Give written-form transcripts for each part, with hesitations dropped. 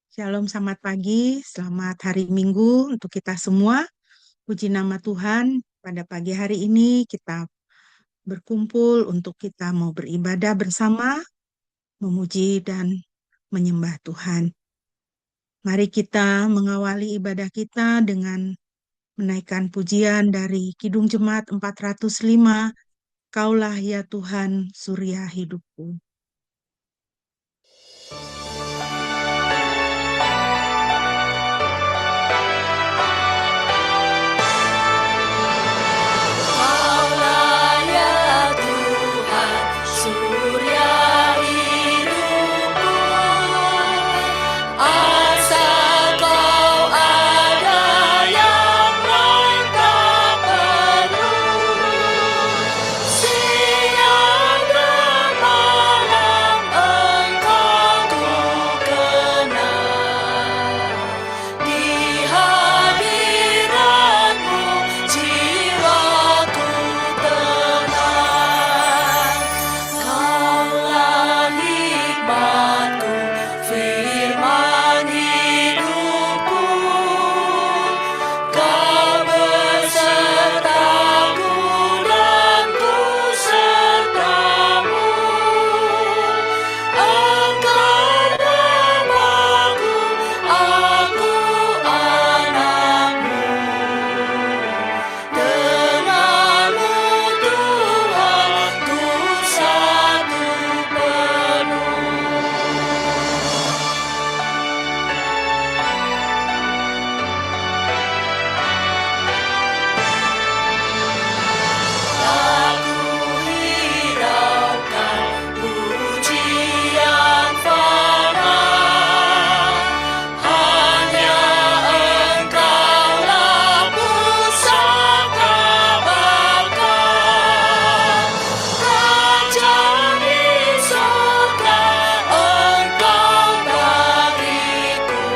Shalom, selamat pagi, selamat hari Minggu untuk kita semua. Puji nama Tuhan, pada pagi hari ini kita berkumpul untuk kita mau beribadah bersama, memuji dan menyembah Tuhan. Mari kita mengawali ibadah kita dengan menaikkan pujian dari Kidung Jemaat 405, Kaulah ya Tuhan, surya hidupku. Kaulah ya Tuhan, surya hidupku. Asal Kau ada yang lengkap penuh. Siang dan malam Engkau ku kenal. Di hadirat-Mu jiwaku tenang. Kaulah hikmat-Ku, firman hidupku. Kau besertaku dan ku sertamu. Engkau namaku, aku anakmu. Denganmu Tuhan, ku satu penuh. Aku hiraukan pujian fana, hanya Engkaulah pusaka bakal. Raja di surga Engkau beriku,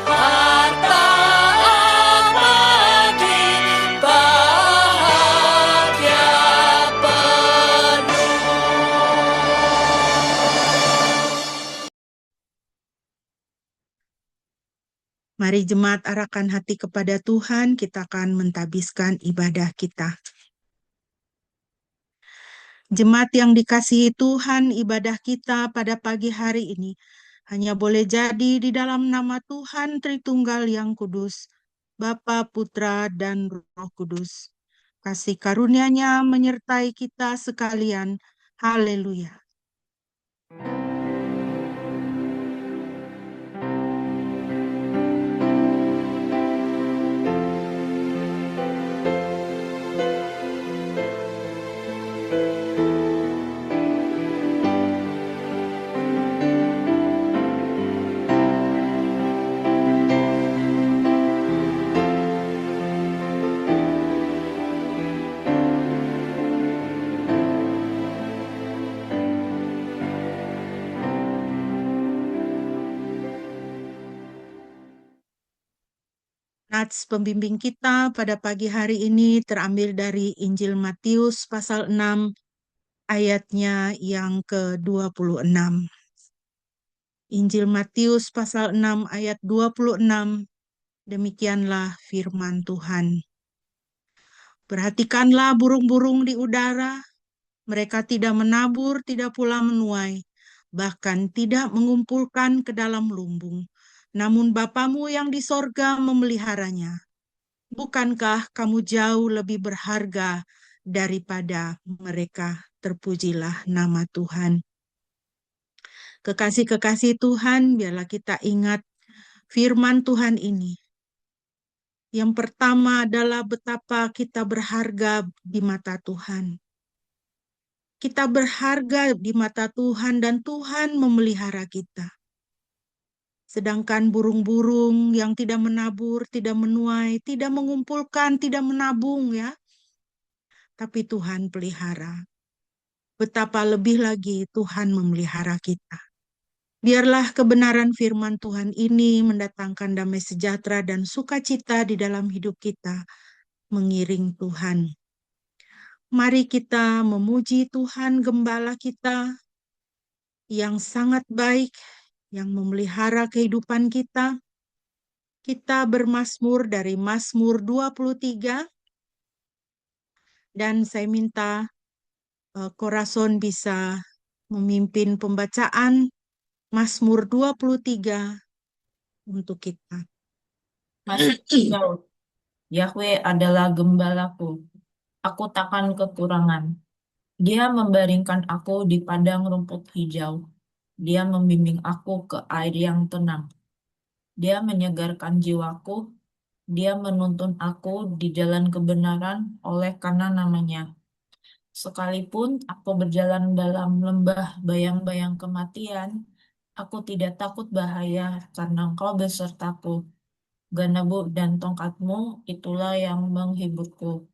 harta abadi bahagia penuh. Mari jemaat arahkan hati kepada Tuhan, kita akan mentabiskan ibadah kita. Jemaat yang dikasihi Tuhan, ibadah kita pada pagi hari ini hanya boleh jadi di dalam nama Tuhan Tritunggal yang kudus, Bapa, Putra, dan Roh Kudus. Kasih karunia-Nya menyertai kita sekalian. Haleluya. Nats pembimbing kita pada pagi hari ini terambil dari Injil Matius pasal 6 ayatnya yang ke-26. Injil Matius pasal 6 ayat 26, demikianlah firman Tuhan. Perhatikanlah burung-burung di udara, mereka tidak menabur, tidak pula menuai, bahkan tidak mengumpulkan ke dalam lumbung. Namun Bapamu yang di sorga memeliharanya. Bukankah kamu jauh lebih berharga daripada mereka? Terpujilah nama Tuhan. Kekasih-kekasih Tuhan, biarlah kita ingat firman Tuhan ini. Yang pertama adalah betapa kita berharga di mata Tuhan. Kita berharga di mata Tuhan dan Tuhan memelihara kita. Sedangkan burung-burung yang tidak menabur, tidak menuai, tidak mengumpulkan, tidak menabung ya. Tapi Tuhan pelihara. Betapa lebih lagi Tuhan memelihara kita. Biarlah kebenaran firman Tuhan ini mendatangkan damai sejahtera dan sukacita di dalam hidup kita, mengiring Tuhan. Mari kita memuji Tuhan Gembala kita yang sangat baik, yang memelihara kehidupan kita. Kita bermazmur dari Mazmur 23, dan saya minta Korason bisa memimpin pembacaan Mazmur 23 untuk kita. Mazmur Daud. Yahweh adalah gembalaku, aku takkan kekurangan. Dia membaringkan aku di padang rumput hijau. Dia membimbing aku ke air yang tenang. Dia menyegarkan jiwaku. Dia menuntun aku di jalan kebenaran oleh karena namanya. Sekalipun aku berjalan dalam lembah bayang-bayang kematian, aku tidak takut bahaya karena Engkau besertaku. Ganabu dan tongkatmu itulah yang menghiburku.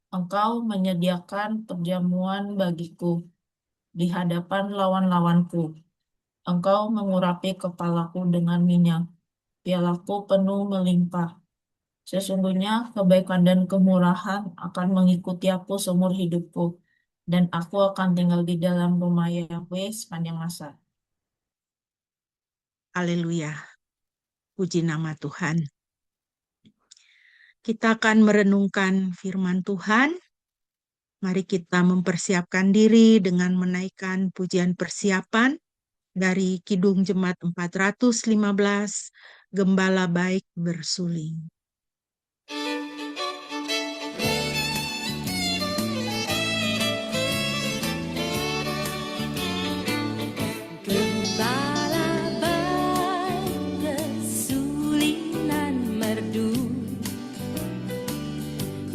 Engkau menyediakan perjamuan bagiku di hadapan lawan-lawanku. Engkau mengurapi kepalaku dengan minyak. Pialaku penuh melimpah. Sesungguhnya kebaikan dan kemurahan akan mengikuti aku seumur hidupku, dan aku akan tinggal di dalam rumah Yahweh sepanjang masa. Haleluya. Puji nama Tuhan. Kita akan merenungkan firman Tuhan. Mari kita mempersiapkan diri dengan menaikkan pujian persiapan dari Kidung Jemaat 415, Gembala Baik Bersuling. Gembala baik bersulinan merdu,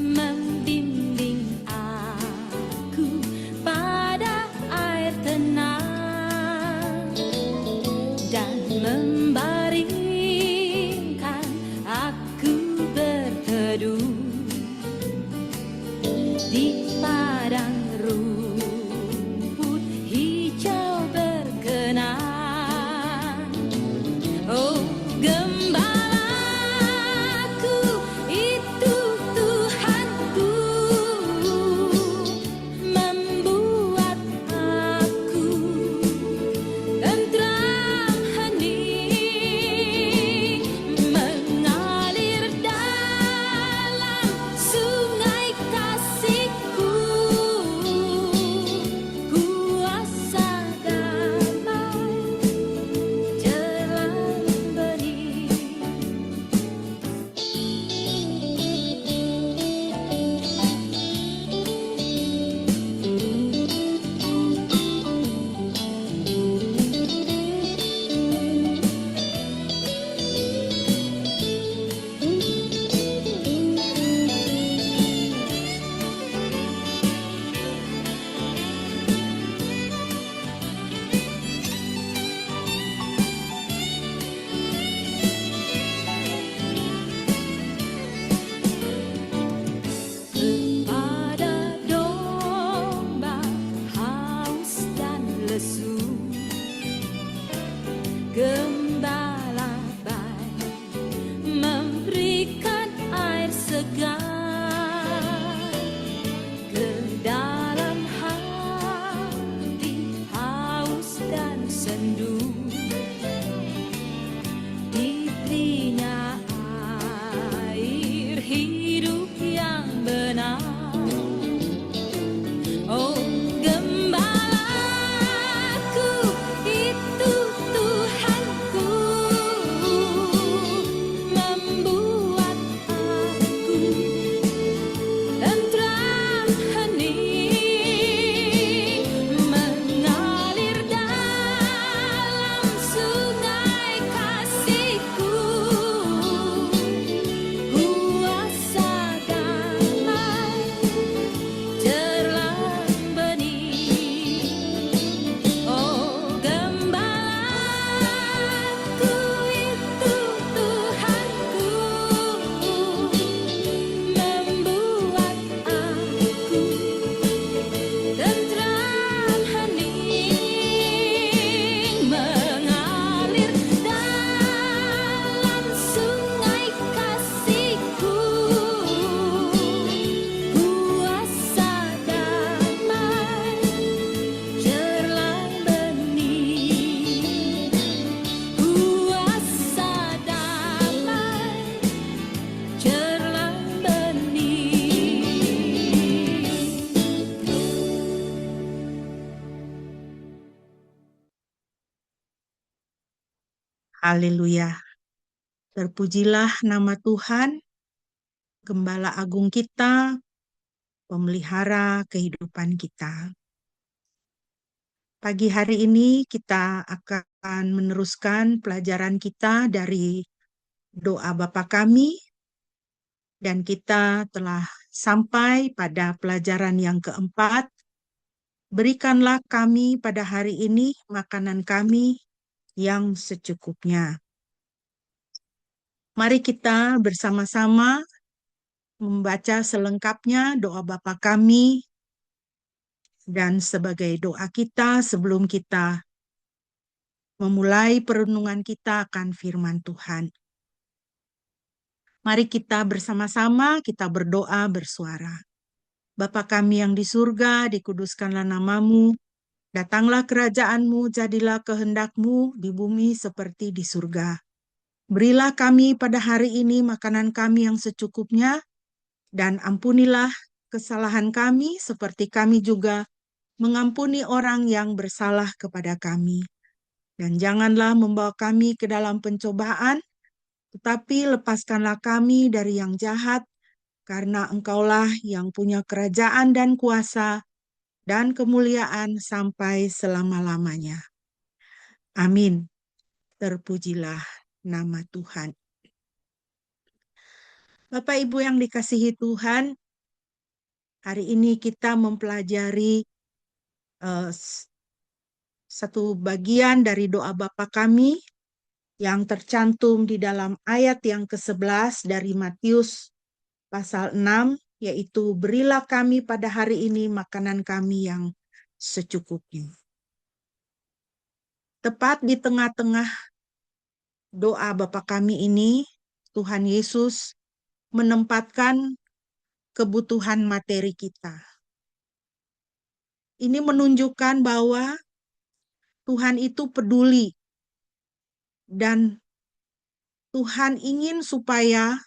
membimbing aku pada air tenang dan membaringkan aku berteduh di padang rumput hijau berkenan. Oh, gembalaku itu Tuhanku, membuat aku tentram hening. Haleluya. Terpujilah nama Tuhan, Gembala Agung kita, pemelihara kehidupan kita. Pagi hari ini kita akan meneruskan pelajaran kita dari doa Bapa kami, dan kita telah sampai pada pelajaran yang keempat. Berikanlah kami pada hari ini makanan kami yang secukupnya. Mari kita bersama-sama membaca selengkapnya doa Bapa kami, dan sebagai doa kita sebelum kita memulai perenungan kita akan firman Tuhan. Mari kita bersama-sama kita berdoa bersuara. Bapa kami yang di surga, dikuduskanlah namamu, datanglah kerajaan-Mu, jadilah kehendak-Mu di bumi seperti di surga. Berilah kami pada hari ini makanan kami yang secukupnya, dan ampunilah kesalahan kami seperti kami juga mengampuni orang yang bersalah kepada kami. Dan janganlah membawa kami ke dalam pencobaan, tetapi lepaskanlah kami dari yang jahat, karena Engkaulah yang punya kerajaan dan kuasa dan kemuliaan sampai selama-lamanya. Amin. Terpujilah nama Tuhan. Bapak Ibu yang dikasihi Tuhan, hari ini kita mempelajari satu bagian dari doa Bapa kami yang tercantum di dalam ayat yang ke-11 dari Matius pasal 6, yaitu berilah kami pada hari ini makanan kami yang secukupnya. Tepat di tengah-tengah doa Bapa kami ini, Tuhan Yesus menempatkan kebutuhan materi kita. Ini menunjukkan bahwa Tuhan itu peduli, dan Tuhan ingin supaya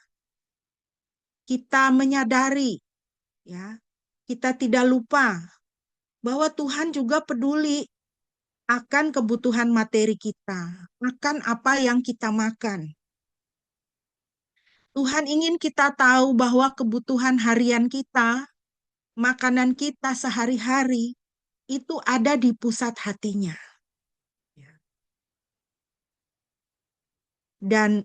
kita menyadari, ya, kita tidak lupa bahwa Tuhan juga peduli akan kebutuhan materi kita, akan apa yang kita makan. Tuhan ingin kita tahu bahwa kebutuhan harian kita, makanan kita sehari-hari, itu ada di pusat hatinya. Dan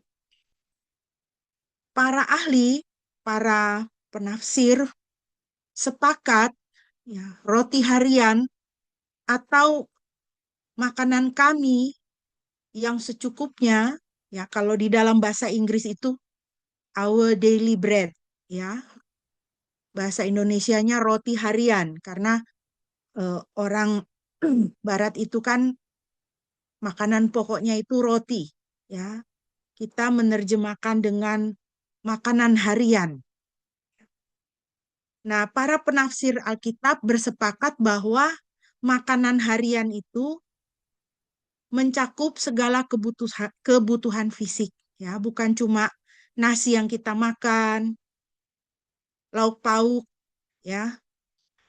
para ahli, para penafsir sepakat, ya, roti harian atau makanan kami yang secukupnya, ya, kalau di dalam bahasa Inggris itu our daily bread, ya. Bahasa Indonesianya roti harian, karena orang Barat itu kan makanan pokoknya itu roti, ya. Kita menerjemahkan dengan makanan harian. Nah, para penafsir Alkitab bersepakat bahwa makanan harian itu mencakup segala kebutuhan fisik, ya, bukan cuma nasi yang kita makan, lauk pauk, ya,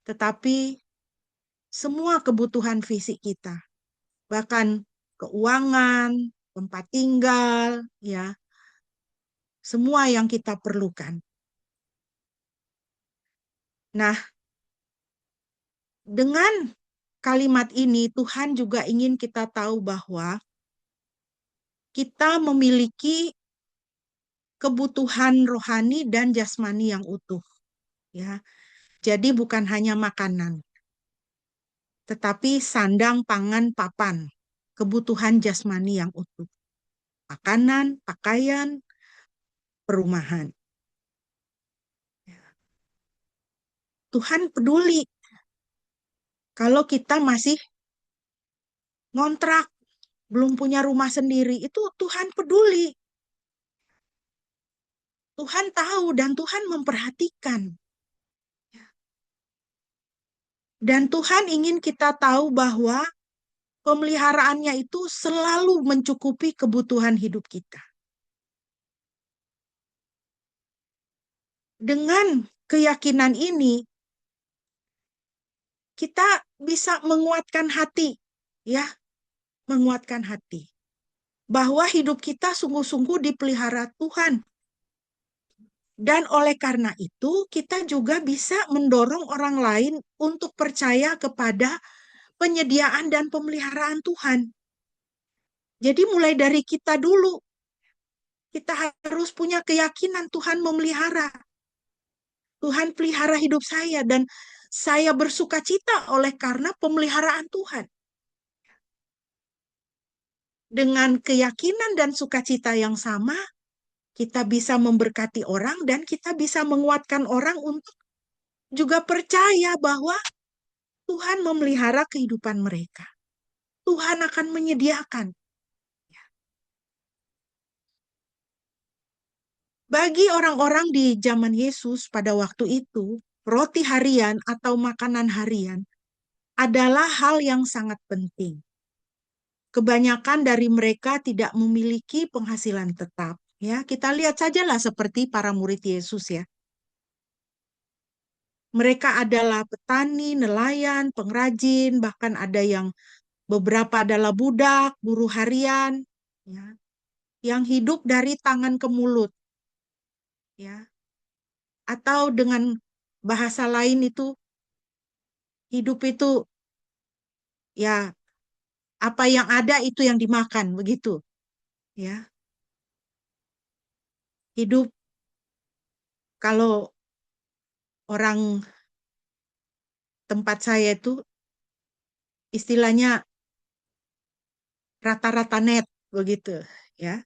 tetapi semua kebutuhan fisik kita, bahkan keuangan, tempat tinggal, ya, semua yang kita perlukan. Nah, dengan kalimat ini Tuhan juga ingin kita tahu bahwa kita memiliki kebutuhan rohani dan jasmani yang utuh, ya. Jadi bukan hanya makanan, tetapi sandang, pangan, papan, kebutuhan jasmani yang utuh. Makanan, pakaian, perumahan. Tuhan peduli kalau kita masih ngontrak, belum punya rumah sendiri, itu Tuhan peduli. Tuhan tahu dan Tuhan memperhatikan. Dan Tuhan ingin kita tahu bahwa pemeliharaannya itu selalu mencukupi kebutuhan hidup kita. Dengan keyakinan ini, kita bisa menguatkan hati, ya, menguatkan hati. bahwa hidup kita sungguh-sungguh dipelihara Tuhan. Dan oleh karena itu, kita juga bisa mendorong orang lain untuk percaya kepada penyediaan dan pemeliharaan Tuhan. Jadi mulai dari kita dulu, kita harus punya keyakinan Tuhan memelihara. Tuhan pelihara hidup saya dan saya bersuka cita oleh karena pemeliharaan Tuhan. Dengan keyakinan dan sukacita yang sama, kita bisa memberkati orang dan kita bisa menguatkan orang untuk juga percaya bahwa Tuhan memelihara kehidupan mereka. Tuhan akan menyediakan. Bagi orang-orang di zaman Yesus pada waktu itu, roti harian atau makanan harian adalah hal yang sangat penting. Kebanyakan dari mereka tidak memiliki penghasilan tetap. Ya, kita lihat sajalah seperti para murid Yesus ya. Mereka adalah petani, nelayan, pengrajin, bahkan ada yang beberapa adalah budak, buruh harian, ya, yang hidup dari tangan ke mulut, ya. Atau dengan bahasa lain itu hidup itu ya apa yang ada itu yang dimakan begitu, ya. Hidup kalau orang tempat saya itu istilahnya rata-rata net begitu, ya.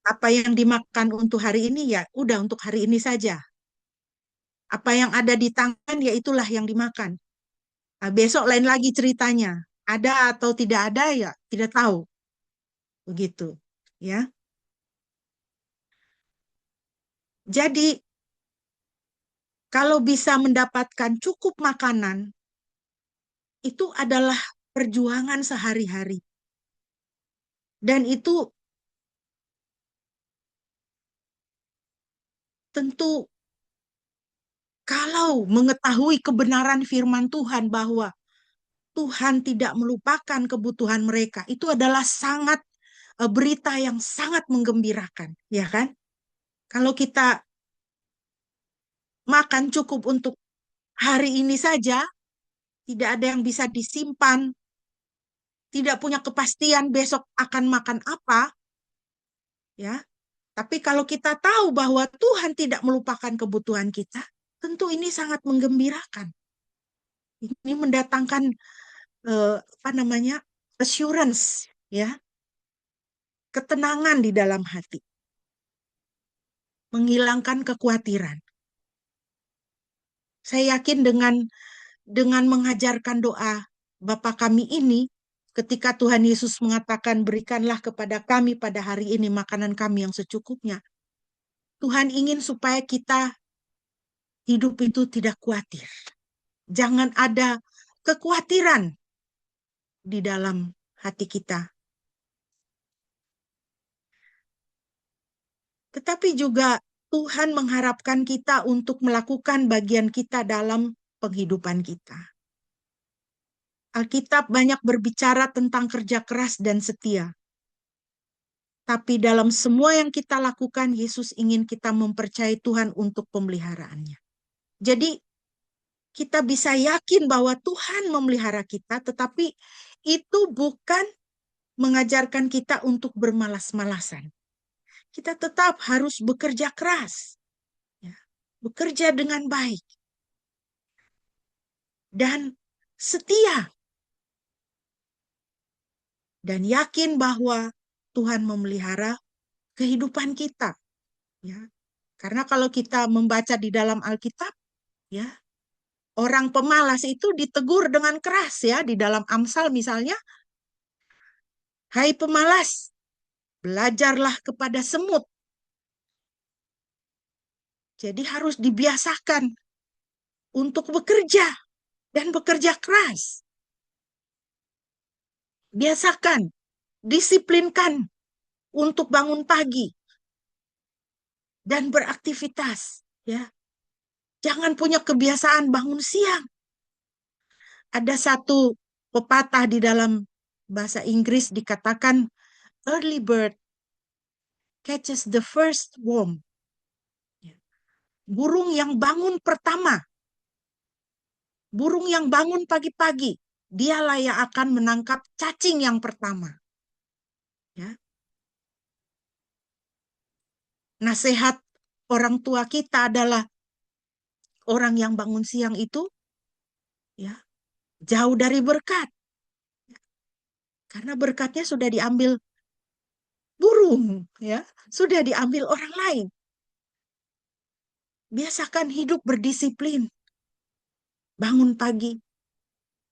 Apa yang dimakan untuk hari ini ya udah untuk hari ini saja. Apa yang ada di tangan ya itulah yang dimakan. Nah, besok lain lagi ceritanya. Ada atau tidak ada ya tidak tahu. Begitu, ya. Jadi kalau bisa mendapatkan cukup makanan itu adalah perjuangan sehari-hari. Dan itu tentu kalau mengetahui kebenaran firman Tuhan bahwa Tuhan tidak melupakan kebutuhan mereka, itu adalah sangat berita yang sangat menggembirakan, ya kan? Kalau kita makan cukup untuk hari ini saja, tidak ada yang bisa disimpan, tidak punya kepastian besok akan makan apa, ya. Tapi kalau kita tahu bahwa Tuhan tidak melupakan kebutuhan kita, tentu ini sangat menggembirakan. Ini mendatangkan apa namanya? Assurance, ya. Ketenangan di dalam hati. Menghilangkan kekhawatiran. Saya yakin dengan mengajarkan doa Bapa kami ini, ketika Tuhan Yesus mengatakan berikanlah kepada kami pada hari ini makanan kami yang secukupnya. Tuhan ingin supaya kita hidup itu tidak khawatir. Jangan ada kekhawatiran di dalam hati kita. Tetapi juga Tuhan mengharapkan kita untuk melakukan bagian kita dalam penghidupan kita. Alkitab banyak berbicara tentang kerja keras dan setia. Tapi dalam semua yang kita lakukan, Yesus ingin kita mempercayai Tuhan untuk pemeliharaannya. Jadi kita bisa yakin bahwa Tuhan memelihara kita, tetapi itu bukan mengajarkan kita untuk bermalas-malasan. Kita tetap harus bekerja keras, ya, bekerja dengan baik, dan setia. Dan yakin bahwa Tuhan memelihara kehidupan kita. Ya. Karena kalau kita membaca di dalam Alkitab, ya, orang pemalas itu ditegur dengan keras ya di dalam Amsal misalnya, hai pemalas, belajarlah kepada semut. Jadi harus dibiasakan untuk bekerja dan bekerja keras. Biasakan, disiplinkan untuk bangun pagi dan beraktivitas, ya. Jangan punya kebiasaan bangun siang. Ada satu pepatah di dalam bahasa Inggris dikatakan early bird catches the first worm. Burung yang bangun pertama, burung yang bangun pagi-pagi, dialah yang akan menangkap cacing yang pertama. Ya. Nasihat orang tua kita adalah orang yang bangun siang itu ya jauh dari berkat. Karena berkatnya sudah diambil burung, ya, sudah diambil orang lain. Biasakan hidup berdisiplin. Bangun pagi,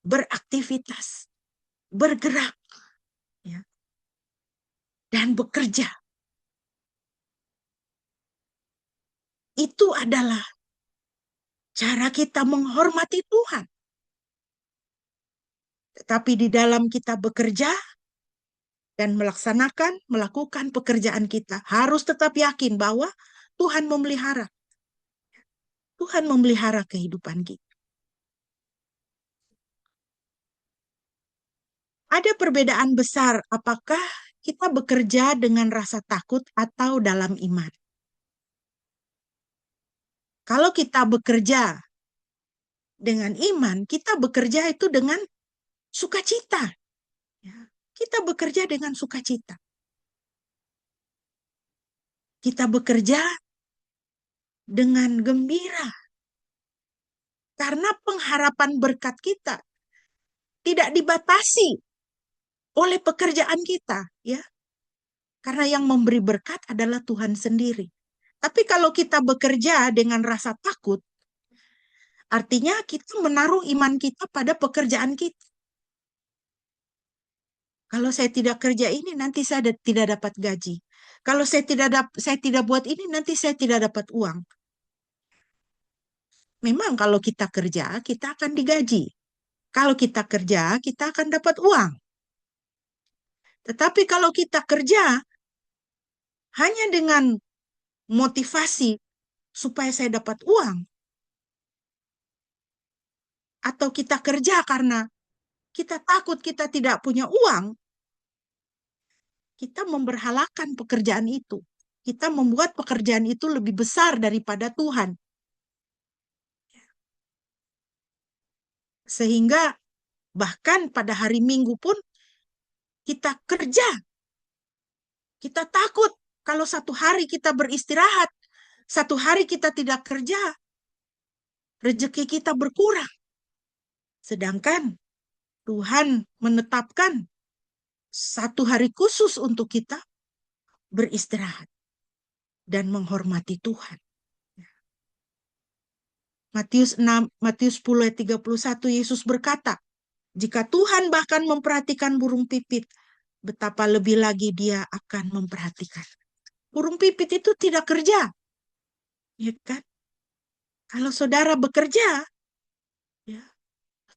beraktivitas, bergerak, ya, dan bekerja. Itu adalah cara kita menghormati Tuhan. Tetapi di dalam kita bekerja dan melakukan pekerjaan kita, harus tetap yakin bahwa Tuhan memelihara. Tuhan memelihara kehidupan kita. Ada perbedaan besar apakah kita bekerja dengan rasa takut atau dalam iman. Kalau kita bekerja dengan iman, kita bekerja itu dengan sukacita. Ya, kita bekerja dengan sukacita. Kita bekerja dengan gembira. Karena pengharapan berkat kita tidak dibatasi oleh pekerjaan kita, ya. Karena yang memberi berkat adalah Tuhan sendiri. Tapi kalau kita bekerja dengan rasa takut, artinya kita menaruh iman kita pada pekerjaan kita. Kalau saya tidak kerja ini, nanti saya tidak dapat gaji. Kalau saya tidak buat ini, nanti saya tidak dapat uang. Memang kalau kita kerja, kita akan digaji. Kalau kita kerja, kita akan dapat uang. Tetapi kalau kita kerja hanya dengan motivasi supaya saya dapat uang, atau kita kerja karena kita takut kita tidak punya uang, kita memberhalakan pekerjaan itu. Kita membuat pekerjaan itu lebih besar daripada Tuhan. Sehingga bahkan pada hari Minggu pun kita kerja. Kita takut kalau satu hari kita beristirahat, satu hari kita tidak kerja, rezeki kita berkurang. Sedangkan Tuhan menetapkan satu hari khusus untuk kita beristirahat dan menghormati Tuhan. Matius 10 ayat 31, Yesus berkata, jika Tuhan bahkan memperhatikan burung pipit, betapa lebih lagi Dia akan memperhatikan. Burung pipit itu tidak kerja, ya kan? Kalau saudara bekerja, ya,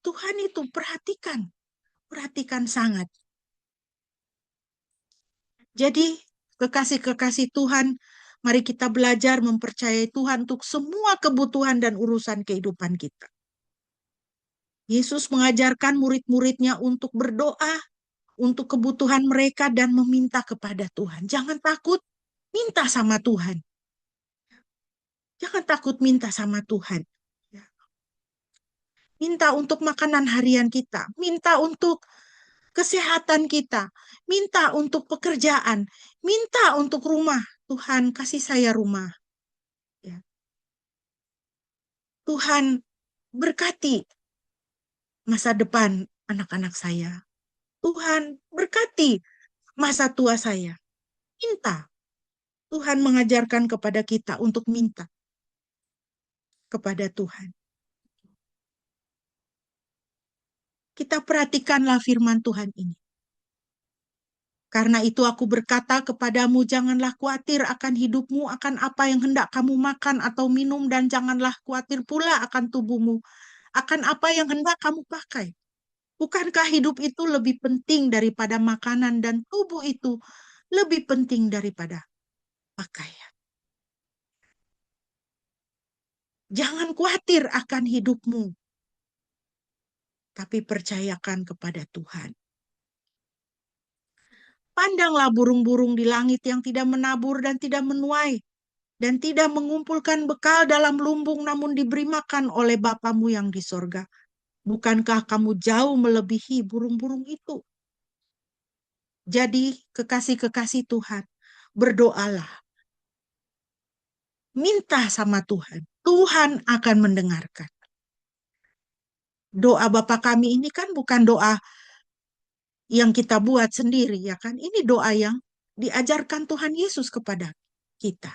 Tuhan itu perhatikan sangat. Jadi, kekasih-kekasih Tuhan, mari kita belajar mempercayai Tuhan untuk semua kebutuhan dan urusan kehidupan kita. Yesus mengajarkan murid-muridnya untuk berdoa untuk kebutuhan mereka dan meminta kepada Tuhan. Jangan takut, minta sama Tuhan. Jangan takut minta sama Tuhan. Minta untuk makanan harian kita, minta untuk kesehatan kita, minta untuk pekerjaan, minta untuk rumah. Tuhan, kasih saya rumah. Ya. Tuhan, berkati masa depan anak-anak saya. Tuhan, berkati masa tua saya. Minta. Tuhan mengajarkan kepada kita untuk minta kepada Tuhan. Kita perhatikanlah firman Tuhan ini. Karena itu aku berkata kepadamu, janganlah khawatir akan hidupmu, akan apa yang hendak kamu makan atau minum, dan janganlah khawatir pula akan tubuhmu, akan apa yang hendak kamu pakai. Bukankah hidup itu lebih penting daripada makanan, dan tubuh itu lebih penting daripada pakaian? Jangan khawatir akan hidupmu, tapi percayakan kepada Tuhan. Pandanglah burung-burung di langit yang tidak menabur dan tidak menuai, dan tidak mengumpulkan bekal dalam lumbung, namun diberi makan oleh Bapamu yang di sorga. Bukankah kamu jauh melebihi burung-burung itu? Jadi kekasih-kekasih Tuhan, berdoalah. Minta sama Tuhan. Tuhan akan mendengarkan. Doa Bapa kami ini kan bukan doa yang kita buat sendiri, ya kan? Ini doa yang diajarkan Tuhan Yesus kepada kita.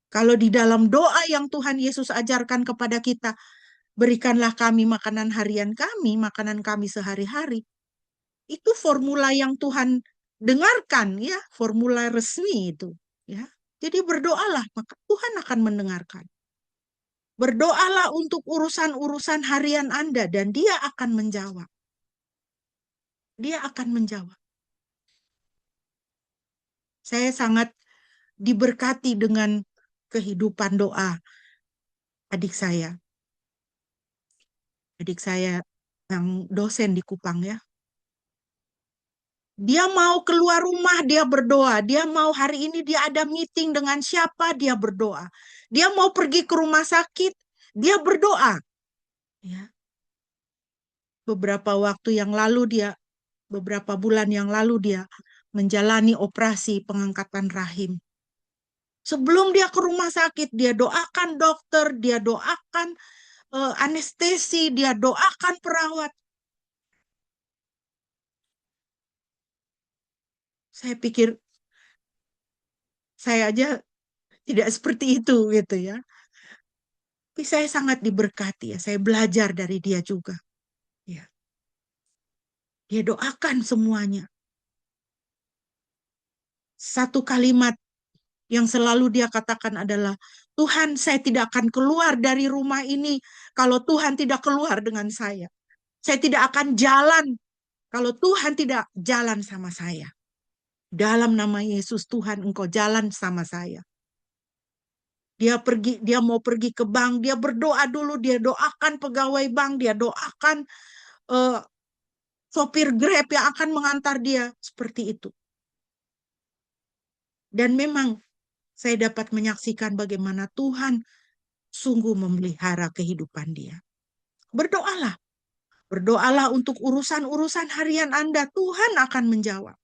Kalau di dalam doa yang Tuhan Yesus ajarkan kepada kita, berikanlah kami makanan harian kami, makanan kami sehari-hari. Itu formula yang Tuhan dengarkan, ya, formula resmi itu, ya. Jadi berdoalah, maka Tuhan akan mendengarkan. Berdoalah untuk urusan-urusan harian Anda dan Dia akan menjawab. Dia akan menjawab. Saya sangat diberkati dengan kehidupan doa adik saya. Adik saya yang dosen di Kupang, ya. Dia mau keluar rumah, dia berdoa. Dia mau hari ini dia ada meeting dengan siapa, dia berdoa. Dia mau pergi ke rumah sakit, dia berdoa. Ya. Beberapa bulan yang lalu dia menjalani operasi pengangkatan rahim. Sebelum dia ke rumah sakit, dia doakan dokter, dia doakan anestesi, dia doakan perawat. Saya pikir saya aja tidak seperti itu gitu, ya. Tapi saya sangat diberkati, ya. Saya belajar dari dia juga. Ya. Dia doakan semuanya. Satu kalimat yang selalu dia katakan adalah, Tuhan, saya tidak akan keluar dari rumah ini kalau Tuhan tidak keluar dengan saya. Saya tidak akan jalan kalau Tuhan tidak jalan sama saya. Dalam nama Yesus, Tuhan, Engkau jalan sama saya. Dia mau pergi ke bank, dia berdoa dulu, dia doakan pegawai bank, dia doakan sopir Grab yang akan mengantar dia, seperti itu. Dan memang saya dapat menyaksikan bagaimana Tuhan sungguh memelihara kehidupan dia. Berdoalah. Berdoalah untuk urusan-urusan harian Anda. Tuhan akan menjawab.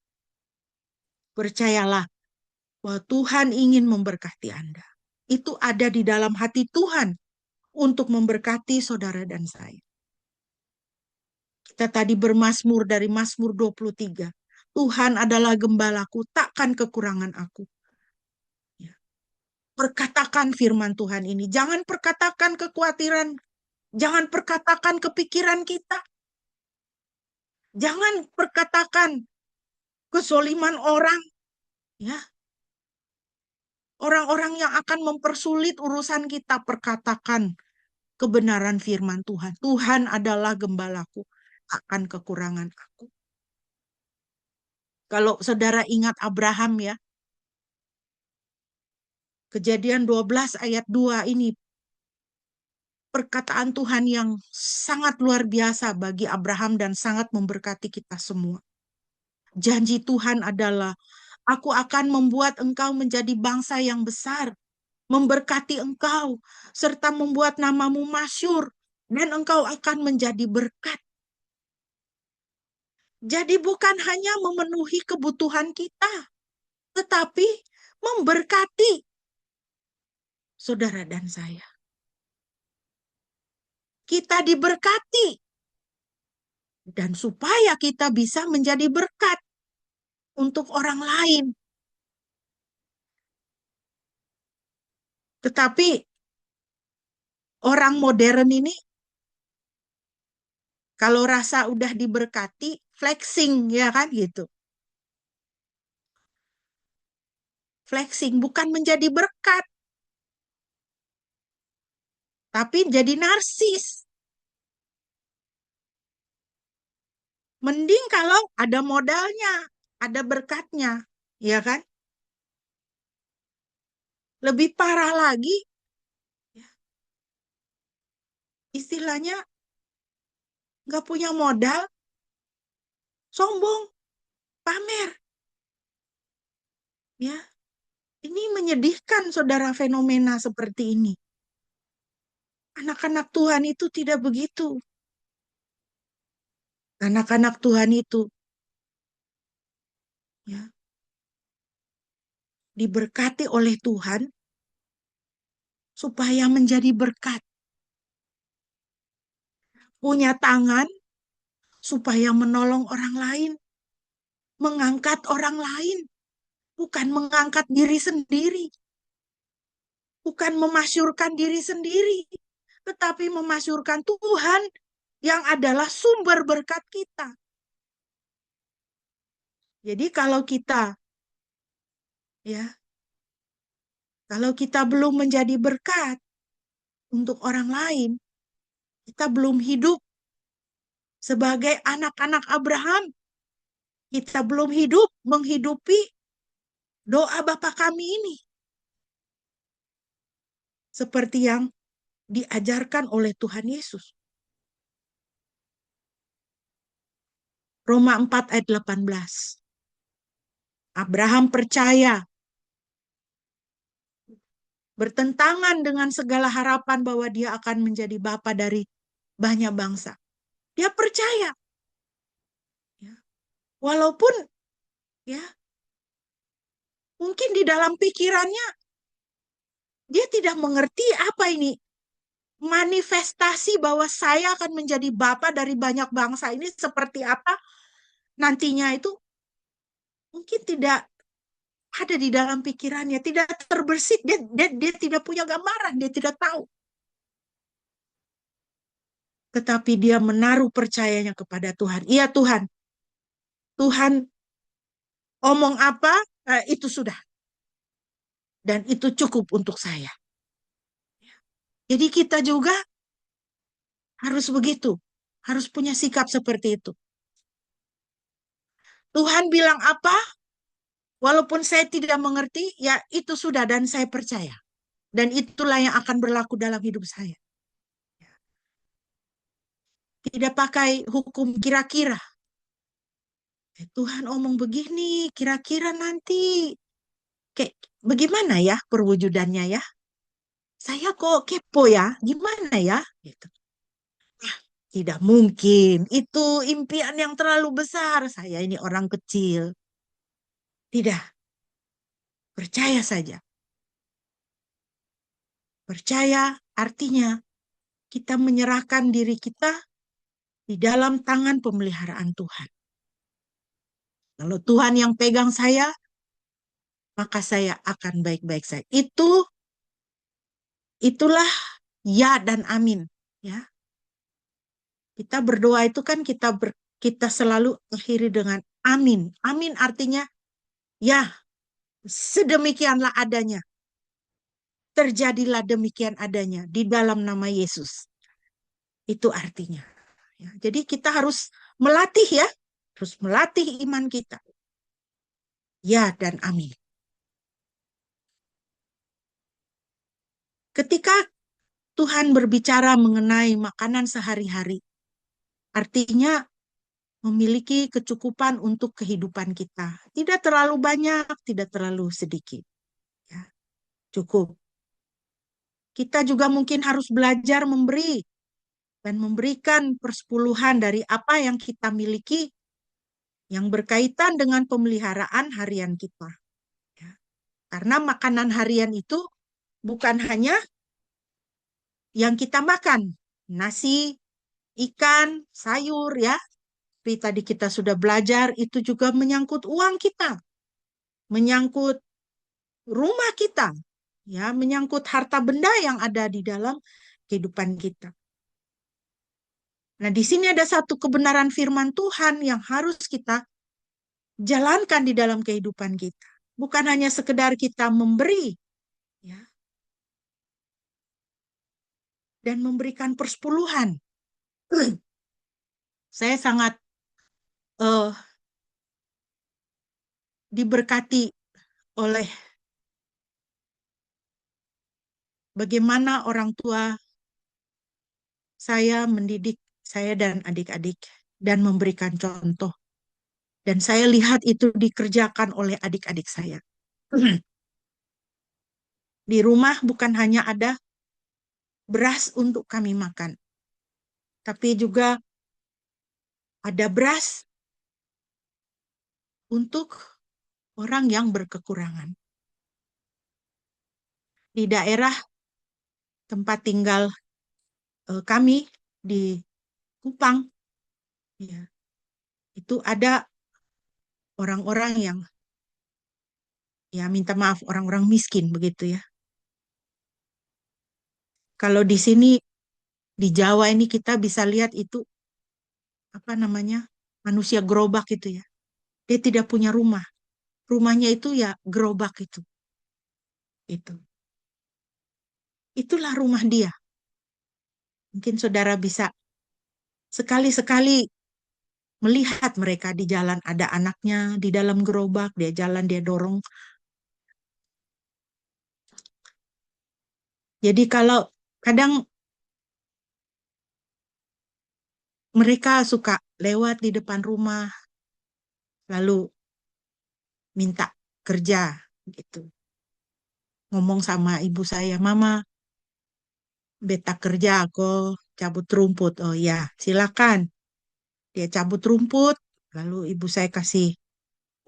Percayalah bahwa Tuhan ingin memberkati Anda. Itu ada di dalam hati Tuhan untuk memberkati saudara dan saya. Kita tadi bermazmur dari Mazmur 23. Tuhan adalah gembalaku, takkan kekurangan aku. Ya. Perkatakan firman Tuhan ini. Jangan perkatakan kekhawatiran. Jangan perkatakan kepikiran kita. Jangan perkatakan kesoliman orang. Ya. Orang-orang yang akan mempersulit urusan kita, perkatakan kebenaran firman Tuhan. Tuhan adalah gembalaku, akan kekurangan aku. Kalau saudara ingat Abraham, ya, Kejadian 12 ayat 2 ini, perkataan Tuhan yang sangat luar biasa bagi Abraham dan sangat memberkati kita semua. Janji Tuhan adalah, aku akan membuat engkau menjadi bangsa yang besar, memberkati engkau, serta membuat namamu masyhur, dan engkau akan menjadi berkat. Jadi bukan hanya memenuhi kebutuhan kita, tetapi memberkati saudara dan saya. Kita diberkati, dan supaya kita bisa menjadi berkat untuk orang lain. Tetapi orang modern ini, kalau rasa udah diberkati, flexing, ya kan gitu. Flexing bukan menjadi berkat, tapi jadi narsis. Mending kalau ada modalnya, ada berkatnya, ya kan? Lebih parah lagi, istilahnya nggak punya modal, sombong. pamer. Ya, ini menyedihkan saudara fenomena seperti ini. Anak-anak Tuhan itu tidak begitu. Anak-anak Tuhan itu ya diberkati oleh Tuhan supaya menjadi berkat. Punya tangan supaya menolong orang lain, mengangkat orang lain, bukan mengangkat diri sendiri, bukan memasyurkan diri sendiri, tetapi memasyurkan Tuhan yang adalah sumber berkat kita. Jadi ya, kalau kita belum menjadi berkat untuk orang lain, kita belum hidup sebagai anak-anak Abraham. Kita belum hidup menghidupi doa Bapa kami ini. Seperti yang diajarkan oleh Tuhan Yesus. Roma 4 ayat 18. Abraham percaya, bertentangan dengan segala harapan bahwa dia akan menjadi bapa dari banyak bangsa. Dia percaya. Ya. Walaupun ya mungkin di dalam pikirannya dia tidak mengerti apa ini manifestasi bahwa saya akan menjadi bapa dari banyak bangsa ini seperti apa nantinya, itu mungkin tidak ada di dalam pikirannya, tidak terbersit, dia tidak punya gambaran, dia tidak tahu. Tetapi dia menaruh percayanya kepada Tuhan. Iya Tuhan, Tuhan omong apa, itu sudah. Dan itu cukup untuk saya. Jadi kita juga harus begitu. Harus punya sikap seperti itu. Tuhan bilang apa, walaupun saya tidak mengerti, ya itu sudah dan saya percaya. Dan itulah yang akan berlaku dalam hidup saya. Tidak pakai hukum kira-kira. Tuhan omong begini, kira-kira nanti kayak bagaimana ya perwujudannya ya? Saya kok kepo ya, gimana ya? Gitu. Ah, tidak mungkin, itu impian yang terlalu besar. Saya ini orang kecil. Tidak, percaya saja. Percaya artinya kita menyerahkan diri kita di dalam tangan pemeliharaan Tuhan. Kalau Tuhan yang pegang saya, maka saya akan baik-baik saja. Itulah ya dan amin, ya. Kita berdoa itu kan kita selalu akhiri dengan amin. Amin artinya ya, sedemikianlah adanya. Terjadilah demikian adanya di dalam nama Yesus. Itu artinya. Ya, jadi kita harus melatih ya, harus melatih iman kita. Ya dan amin. Ketika Tuhan berbicara mengenai makanan sehari-hari, artinya memiliki kecukupan untuk kehidupan kita. Tidak terlalu banyak, tidak terlalu sedikit. Ya, cukup. Kita juga mungkin harus belajar memberi dan memberikan persepuluhan dari apa yang kita miliki yang berkaitan dengan pemeliharaan harian kita. Ya. Karena makanan harian itu bukan hanya yang kita makan, nasi, ikan, sayur ya. Seperti tadi kita sudah belajar, itu juga menyangkut uang kita, menyangkut rumah kita, ya, menyangkut harta benda yang ada di dalam kehidupan kita. Nah, di sini ada satu kebenaran firman Tuhan yang harus kita jalankan di dalam kehidupan kita. Bukan hanya sekedar kita memberi, ya, dan memberikan persepuluhan. Saya sangat diberkati oleh bagaimana orang tua saya mendidik saya dan adik-adik dan memberikan contoh. Dan saya lihat itu dikerjakan oleh adik-adik saya. Di rumah bukan hanya ada beras untuk kami makan, tapi juga ada beras untuk orang yang berkekurangan. Di daerah tempat tinggal kami di Kupang, ya, itu ada orang-orang yang, ya minta maaf, orang-orang miskin begitu ya. Kalau di sini di Jawa ini kita bisa lihat itu apa namanya, manusia gerobak itu ya. Dia tidak punya rumah. Rumahnya itu ya gerobak itu. Itu. Itulah rumah dia. Mungkin saudara bisa sekali-sekali melihat mereka di jalan, ada anaknya di dalam gerobak, dia jalan, dia dorong. Jadi kalau kadang mereka suka lewat di depan rumah, lalu minta kerja gitu. Ngomong sama ibu saya, Mama, beta kerja aku cabut rumput. Oh ya, silakan. Dia cabut rumput, lalu ibu saya kasih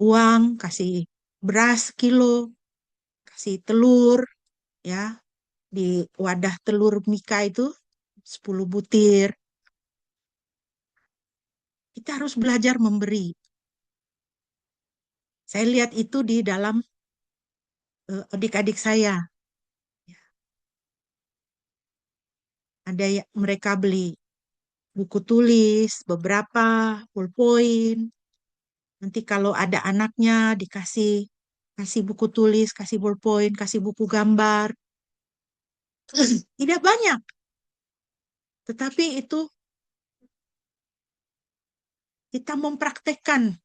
uang, kasih beras kilo, kasih telur, ya, di wadah telur Mika itu 10 butir. Kita harus belajar memberi. Saya lihat itu di dalam adik-adik saya. Ada mereka beli buku tulis, beberapa ballpoint. Nanti kalau ada anaknya dikasih kasih buku tulis, kasih ballpoint, kasih buku gambar. Tidak banyak, tetapi itu kita mempraktekkan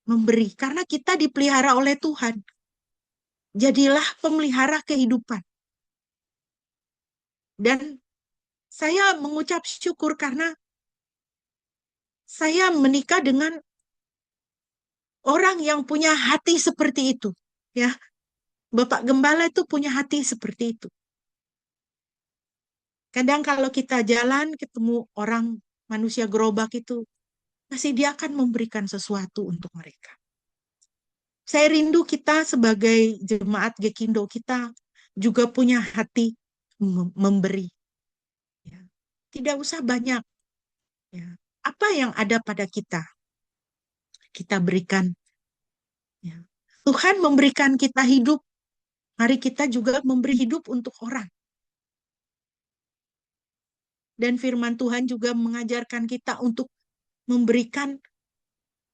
memberi karena kita dipelihara oleh Tuhan. Jadilah pemelihara kehidupan. Dan saya mengucap syukur karena saya menikah dengan orang yang punya hati seperti itu, ya. Bapak Gembala itu punya hati seperti itu. Kadang kalau kita jalan ketemu orang manusia gerobak itu, pasti dia akan memberikan sesuatu untuk mereka. Saya rindu kita sebagai jemaat Gekindo, kita juga punya hati memberi. Ya. Tidak usah banyak. Ya. Apa yang ada pada kita, kita berikan. Ya. Tuhan memberikan kita hidup, mari kita juga memberi hidup untuk orang. Dan firman Tuhan juga mengajarkan kita untuk memberikan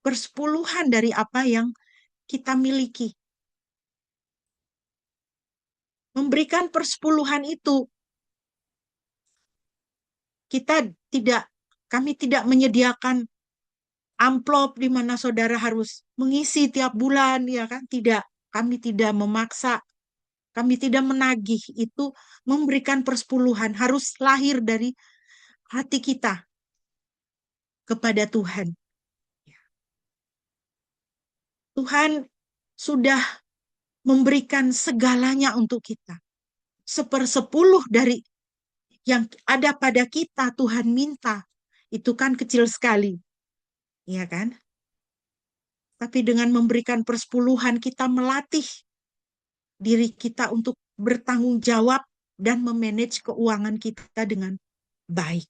persepuluhan dari apa yang kita miliki. Memberikan persepuluhan itu, kami tidak menyediakan amplop di mana saudara harus mengisi tiap bulan, ya kan? Tidak, kami tidak memaksa, kami tidak menagih. Itu memberikan persepuluhan harus lahir dari hati kita kepada Tuhan. Tuhan sudah memberikan segalanya untuk kita. 1/10 dari yang ada pada kita Tuhan minta. Itu kan kecil sekali. Iya kan? Tapi dengan memberikan persepuluhan kita melatih diri kita untuk bertanggung jawab dan memanage keuangan kita dengan baik.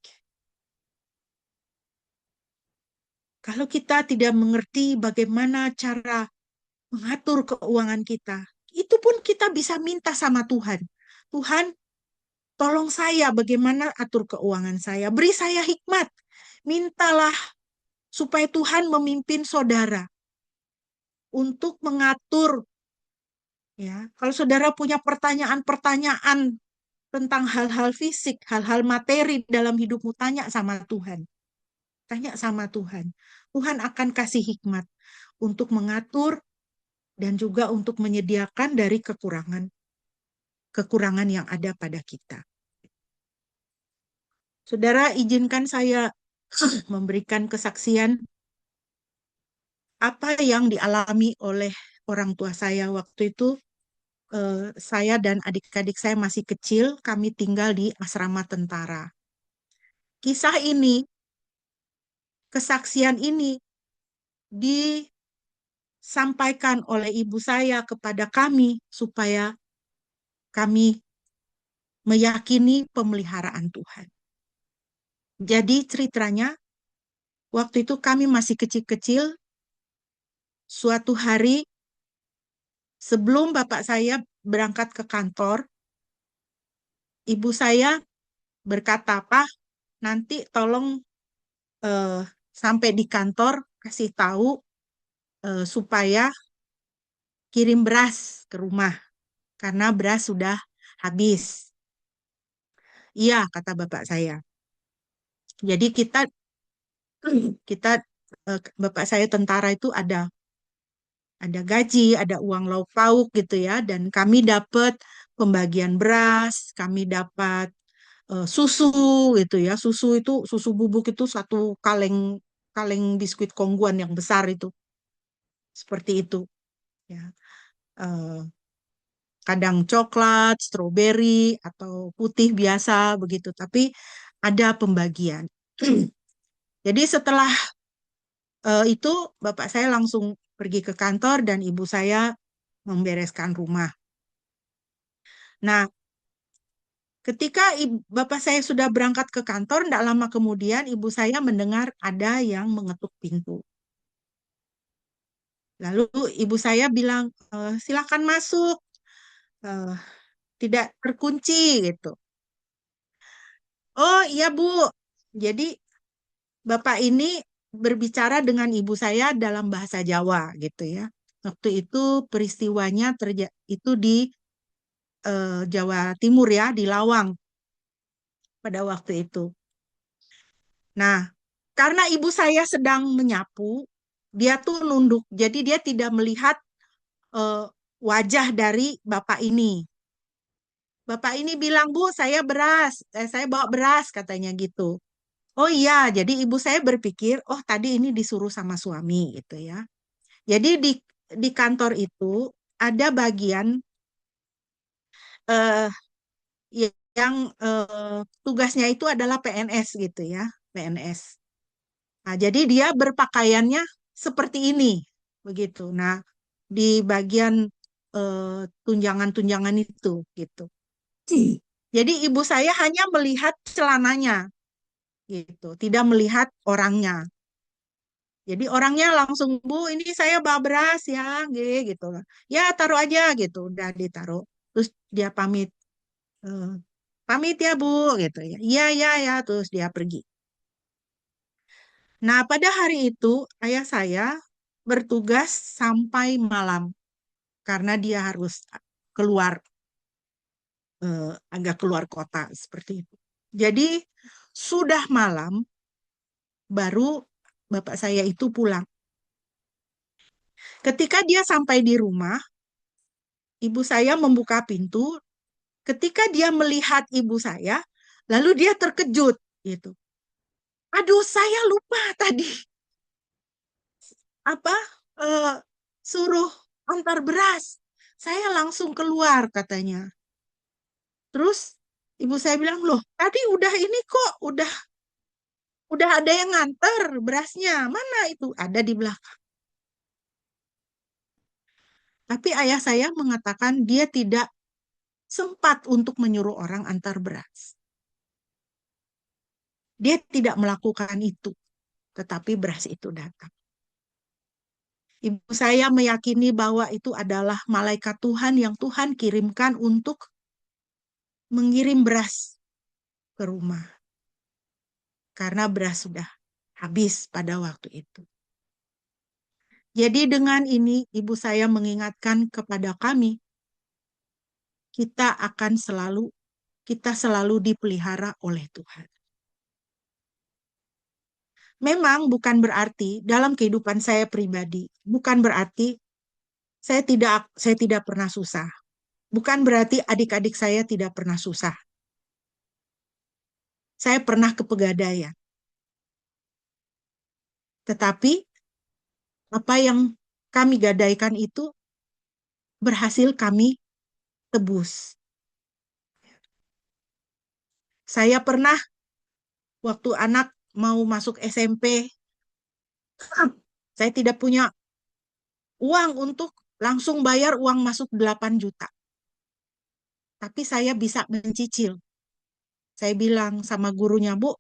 Kalau kita tidak mengerti bagaimana cara mengatur keuangan kita, itu pun kita bisa minta sama Tuhan. Tuhan, tolong saya bagaimana atur keuangan saya. Beri saya hikmat. Mintalah supaya Tuhan memimpin saudara untuk mengatur. Ya, kalau saudara punya pertanyaan-pertanyaan tentang hal-hal fisik, hal-hal materi dalam hidupmu, tanya sama Tuhan. Tanya sama Tuhan. Tuhan akan kasih hikmat untuk mengatur dan juga untuk menyediakan dari kekurangan yang ada pada kita. Saudara, izinkan saya memberikan kesaksian. apa yang dialami oleh orang tua saya waktu itu. Saya dan adik-adik saya masih kecil, kami tinggal di asrama tentara. Kisah ini, kesaksian ini disampaikan oleh ibu saya kepada kami supaya kami meyakini pemeliharaan Tuhan. Jadi ceritanya, waktu itu kami masih kecil-kecil, suatu hari sebelum bapak saya berangkat ke kantor, ibu saya berkata, "Pak, nanti tolong eh, sampai di kantor kasih tahu supaya kirim beras ke rumah karena beras sudah habis." Iya, kata bapak saya. Jadi kita kita bapak saya tentara itu ada gaji, ada uang lauk pauk gitu ya, dan kami dapat pembagian beras, kami dapat susu gitu ya. Susu itu susu bubuk itu satu kaleng kaleng biskuit kongguan yang besar itu. Seperti itu ya. Eh, Kadang coklat, stroberi atau putih biasa begitu, tapi ada pembagian. Jadi setelah itu bapak saya langsung pergi ke kantor dan ibu saya membereskan rumah. Nah, ketika bapak saya sudah berangkat ke kantor, tidak lama kemudian ibu saya mendengar ada yang mengetuk pintu. Lalu ibu saya bilang, silakan masuk, eh, tidak terkunci gitu. Oh iya Bu, jadi bapak ini berbicara dengan ibu saya dalam bahasa Jawa gitu ya. Waktu itu peristiwanya itu di Jawa Timur ya, di Lawang pada waktu itu. Nah, karena ibu saya sedang menyapu, dia tuh nunduk. Jadi dia tidak melihat eh, wajah dari bapak ini. Bapak ini bilang, "Bu, saya bawa beras," katanya gitu. Oh iya, jadi ibu saya berpikir, oh tadi ini disuruh sama suami gitu ya. Jadi di kantor itu ada bagian eh, yang tugasnya itu adalah PNS gitu ya, PNS. Nah, jadi dia berpakaiannya seperti ini, begitu. Nah, di bagian tunjangan-tunjangan itu, gitu. Jadi ibu saya hanya melihat celananya, gitu, tidak melihat orangnya. Jadi orangnya langsung, "Bu, ini saya bawa beras ya," gitu. "Ya, taruh aja," gitu. Udah ditaruh. Terus dia pamit, eh, "Pamit ya Bu," gitu ya. "Iya, iya, ya." Terus dia pergi. Nah, pada hari itu ayah saya bertugas sampai malam karena dia harus keluar, agak keluar kota seperti itu. Jadi sudah malam baru bapak saya itu pulang. Ketika dia sampai di rumah, ibu saya membuka pintu. Ketika dia melihat ibu saya, lalu dia terkejut gitu. "Aduh, saya lupa tadi apa eh, suruh antar beras. Saya langsung keluar," katanya. Terus ibu saya bilang, "Loh, tadi udah ini kok, udah ada yang nganter berasnya. Mana itu?" "Ada di belakang." Tapi ayah saya mengatakan dia tidak sempat untuk menyuruh orang antar beras. Dia tidak melakukan itu, tetapi beras itu datang. Ibu saya meyakini bahwa itu adalah malaikat Tuhan yang Tuhan kirimkan untuk mengirim beras ke rumah. Karena beras sudah habis pada waktu itu. Jadi dengan ini ibu saya mengingatkan kepada kami, kita selalu dipelihara oleh Tuhan. Memang bukan berarti dalam kehidupan saya pribadi, bukan berarti saya tidak pernah susah. Bukan berarti adik-adik saya tidak pernah susah. Saya pernah ke Pegadaian. Tetapi Apa yang kami gadaikan itu berhasil kami tebus. Saya pernah waktu anak mau masuk SMP, saya tidak punya uang untuk langsung bayar uang masuk 8 juta. Tapi saya bisa mencicil. Saya bilang sama gurunya, Bu,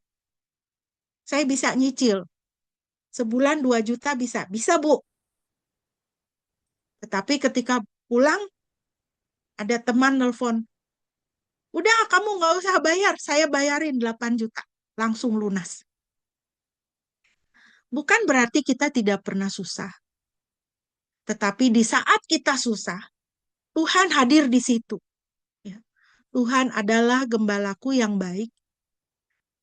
saya bisa nyicil. Sebulan 2 juta bisa. Bisa, Bu. Tetapi ketika pulang, ada teman nelpon, udah kamu nggak usah bayar, saya bayarin 8 juta. Langsung lunas. Bukan berarti kita tidak pernah susah. Tetapi di saat kita susah, Tuhan hadir di situ. Ya. Tuhan adalah gembalaku yang baik.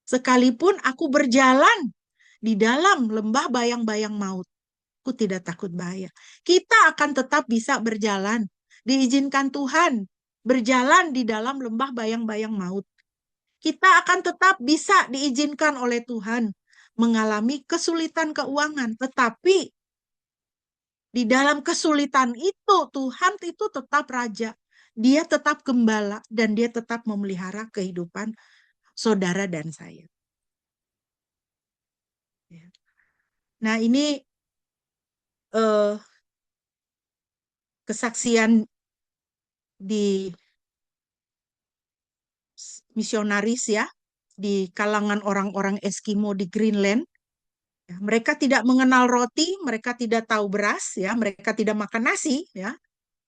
Sekalipun aku berjalan di dalam lembah bayang-bayang maut, aku tidak takut bahaya. Kita akan tetap bisa berjalan. Diizinkan Tuhan berjalan di dalam lembah bayang-bayang maut. Kita akan tetap bisa diizinkan oleh Tuhan mengalami kesulitan keuangan. Tetapi di dalam kesulitan itu, Tuhan itu tetap raja. Dia tetap gembala dan dia tetap memelihara kehidupan saudara dan saya. Nah, ini eh, kesaksian di misionaris ya, di kalangan orang-orang Eskimo di Greenland. Ya, mereka tidak mengenal roti, mereka tidak tahu beras, ya, mereka tidak makan nasi, ya,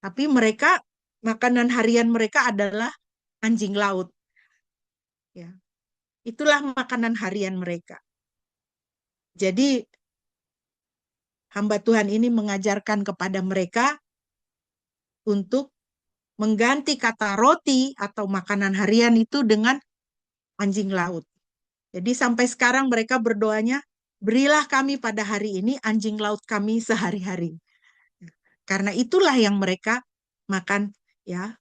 tapi mereka makanan harian mereka adalah anjing laut. Ya, itulah makanan harian mereka. Jadi hamba Tuhan ini mengajarkan kepada mereka untuk mengganti kata roti atau makanan harian itu dengan anjing laut. Jadi sampai sekarang mereka berdoanya, berilah kami pada hari ini anjing laut kami sehari-hari. Karena itulah yang mereka makan ya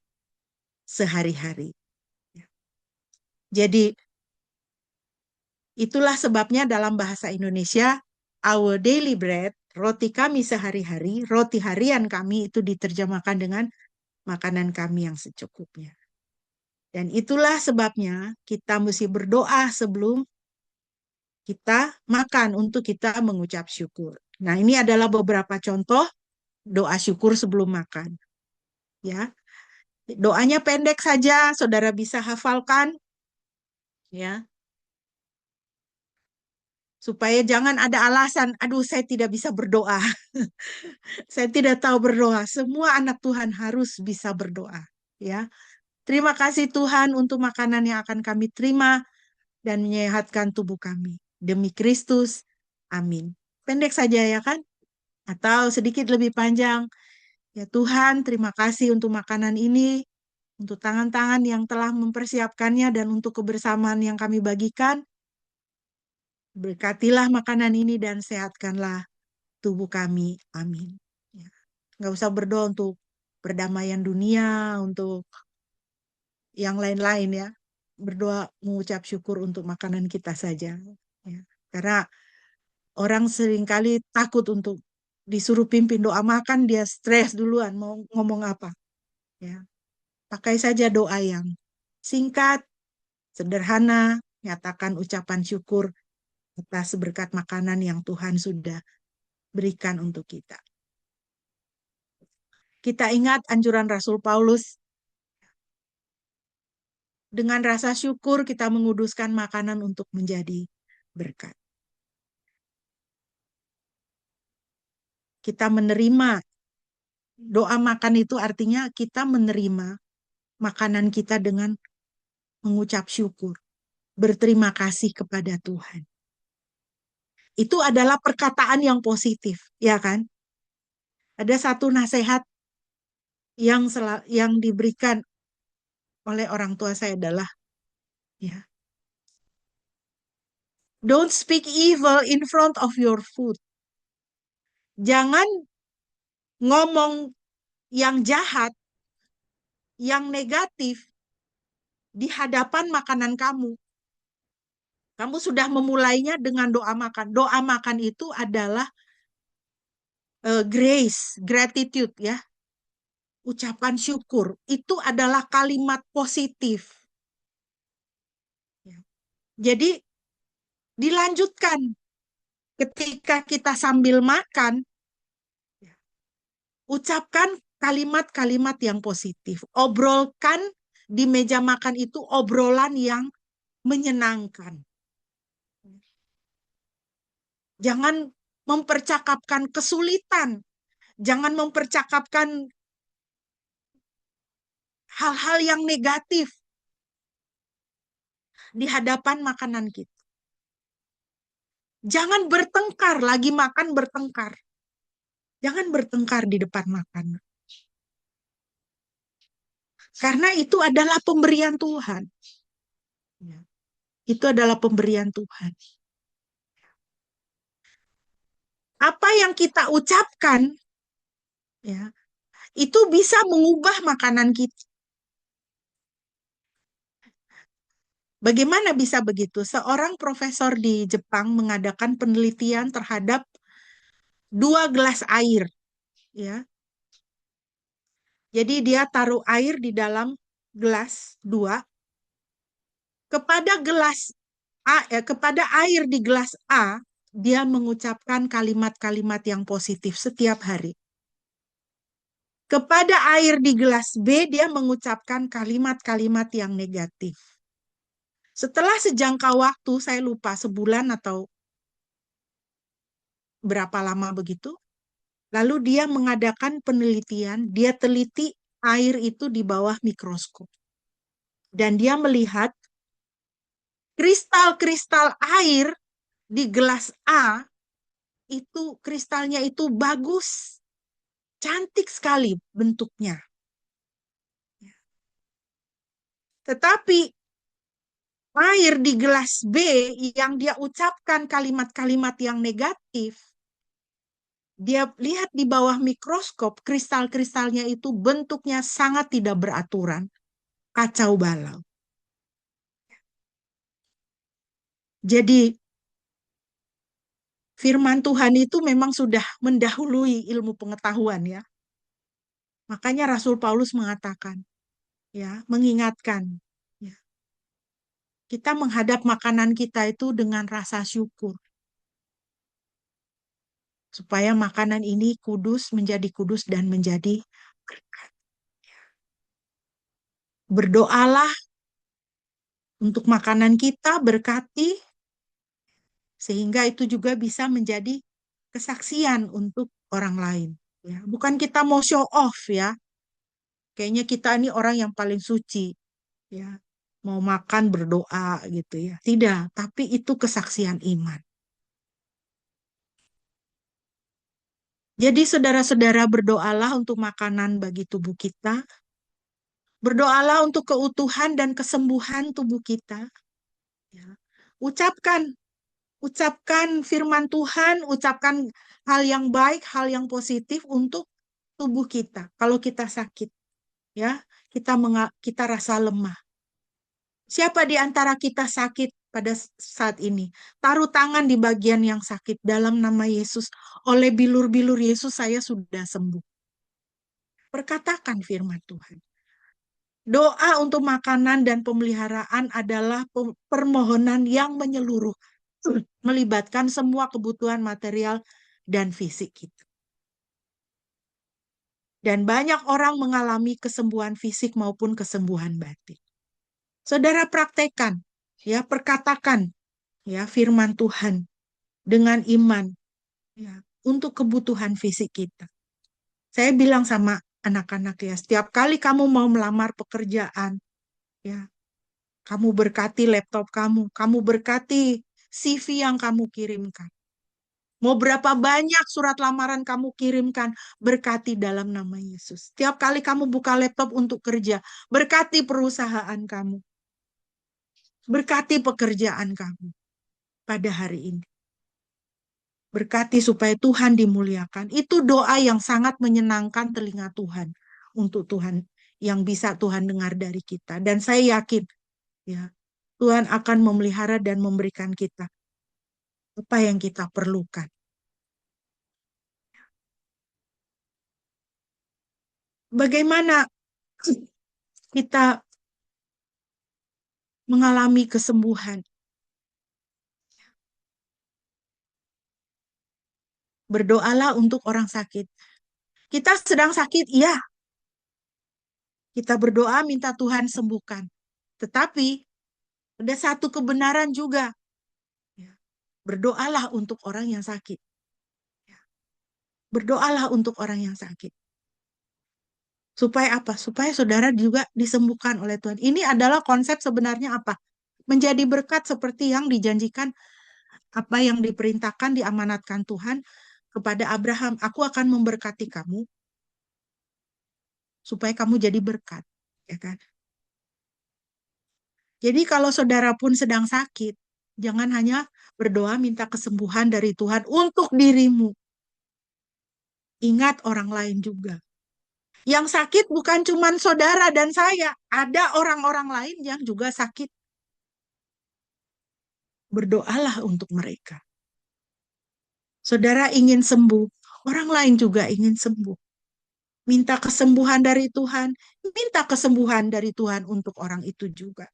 sehari-hari. Jadi itulah sebabnya dalam bahasa Indonesia, our daily bread, roti kami sehari-hari, roti harian kami itu diterjemahkan dengan makanan kami yang secukupnya. Dan itulah sebabnya kita mesti berdoa sebelum kita makan untuk kita mengucap syukur. Nah, ini adalah beberapa contoh doa syukur sebelum makan. Ya. Doanya pendek saja, saudara bisa hafalkan ya. Supaya jangan ada alasan, aduh saya tidak bisa berdoa. Saya tidak tahu berdoa. Semua anak Tuhan harus bisa berdoa, ya. Terima kasih Tuhan untuk makanan yang akan kami terima dan menyehatkan tubuh kami. Demi Kristus. Amin. Pendek saja ya kan? Atau sedikit lebih panjang. Ya Tuhan, terima kasih untuk makanan ini, untuk tangan-tangan yang telah mempersiapkannya dan untuk kebersamaan yang kami bagikan. Berkatilah makanan ini dan sehatkanlah tubuh kami. Amin. Ya. Nggak usah berdoa untuk perdamaian dunia, untuk yang lain-lain ya. Berdoa mengucap syukur untuk makanan kita saja. Ya. Karena orang seringkali takut untuk disuruh pimpin doa makan, dia stres duluan mau ngomong apa. Ya. Pakai saja doa yang singkat, sederhana, nyatakan ucapan syukur atas berkat makanan yang Tuhan sudah berikan untuk kita. Kita ingat anjuran Rasul Paulus, dengan rasa syukur kita menguduskan makanan untuk menjadi berkat. Kita menerima, doa makan itu artinya kita menerima makanan kita dengan mengucap syukur, berterima kasih kepada Tuhan. Itu adalah perkataan yang positif, ya kan? Ada satu nasihat yang diberikan oleh orang tua saya adalah, ya, don't speak evil in front of your food. Jangan ngomong yang jahat, yang negatif di hadapan makanan kamu. Kamu sudah memulainya dengan doa makan. Doa makan itu adalah grace, gratitude ya, ucapan syukur, itu adalah kalimat positif. Ya. Jadi dilanjutkan ketika kita sambil makan, ya, ucapkan kalimat-kalimat yang positif. Obrolkan di meja makan itu obrolan yang menyenangkan. Jangan mempercakapkan kesulitan, jangan mempercakapkan hal-hal yang negatif di hadapan makanan kita. Jangan bertengkar, lagi makan bertengkar. Jangan bertengkar di depan makanan. Karena itu adalah pemberian Tuhan. Ya. Itu adalah pemberian Tuhan. Apa yang kita ucapkan, ya, itu bisa mengubah makanan kita. Bagaimana bisa begitu? Seorang profesor di Jepang mengadakan penelitian terhadap 2 gelas air, ya. Jadi dia taruh air di dalam gelas 2. Kepada air di gelas A, dia mengucapkan kalimat-kalimat yang positif setiap hari. Kepada air di gelas B, dia mengucapkan kalimat-kalimat yang negatif. Setelah sejangka waktu, saya lupa sebulan atau berapa lama begitu, lalu dia mengadakan penelitian, dia teliti air itu di bawah mikroskop. Dan dia melihat kristal-kristal air di gelas A itu kristalnya itu bagus, cantik sekali bentuknya. Tetapi air di gelas B yang dia ucapkan kalimat-kalimat yang negatif, dia lihat di bawah mikroskop, kristal-kristalnya itu bentuknya sangat tidak beraturan, kacau balau. Jadi firman Tuhan itu memang sudah mendahului ilmu pengetahuan ya. Makanya Rasul Paulus mengatakan, ya, mengingatkan, ya, kita menghadap makanan kita itu dengan rasa syukur. Supaya makanan ini kudus, menjadi kudus dan menjadi berkat. Berdoalah untuk makanan kita, berkati, sehingga itu juga bisa menjadi kesaksian untuk orang lain. Ya, bukan kita mau show off ya. Kayaknya kita ini orang yang paling suci. Ya, mau makan berdoa gitu ya. Tidak, tapi itu kesaksian iman. Jadi saudara-saudara berdoalah untuk makanan bagi tubuh kita. Berdoalah untuk keutuhan dan kesembuhan tubuh kita. Ya. Ucapkan firman Tuhan, ucapkan hal yang baik, hal yang positif untuk tubuh kita. Kalau kita sakit, ya, kita rasa lemah. Siapa di antara kita sakit pada saat ini? Taruh tangan di bagian yang sakit dalam nama Yesus. Oleh bilur-bilur Yesus saya sudah sembuh. Perkatakan firman Tuhan. Doa untuk makanan dan pemeliharaan adalah permohonan yang menyeluruh, melibatkan semua kebutuhan material dan fisik kita. Dan banyak orang mengalami kesembuhan fisik maupun kesembuhan batin. Saudara praktekkan, ya, perkatakan, ya, firman Tuhan dengan iman, ya, untuk kebutuhan fisik kita. Saya bilang sama anak-anak ya, setiap kali kamu mau melamar pekerjaan, ya, kamu berkati laptop kamu berkati CV yang kamu kirimkan. Mau berapa banyak surat lamaran kamu kirimkan, berkati dalam nama Yesus. Setiap kali kamu buka laptop untuk kerja, berkati perusahaan kamu. Berkati pekerjaan kamu pada hari ini. Berkati supaya Tuhan dimuliakan. Itu doa yang sangat menyenangkan telinga Tuhan. Untuk Tuhan, yang bisa Tuhan dengar dari kita. Dan saya yakin, ya, Tuhan akan memelihara dan memberikan kita apa yang kita perlukan. bagaimana kita mengalami kesembuhan. Berdoalah untuk orang sakit. Kita sedang sakit, iya. Kita berdoa minta Tuhan sembuhkan. Tetapi ada satu kebenaran juga. Berdoalah untuk orang yang sakit. Berdoalah untuk orang yang sakit. Supaya apa? Supaya saudara juga disembuhkan oleh Tuhan. Ini adalah konsep sebenarnya apa? Menjadi berkat seperti yang dijanjikan, apa yang diperintahkan, diamanatkan Tuhan kepada Abraham. Aku akan memberkati kamu supaya kamu jadi berkat. Ya kan? Jadi kalau saudara pun sedang sakit, jangan hanya berdoa minta kesembuhan dari Tuhan untuk dirimu. Ingat orang lain juga. Yang sakit bukan cuma saudara dan saya, ada orang-orang lain yang juga sakit. Berdoalah untuk mereka. Saudara ingin sembuh, orang lain juga ingin sembuh. Minta kesembuhan dari Tuhan, minta kesembuhan dari Tuhan untuk orang itu juga.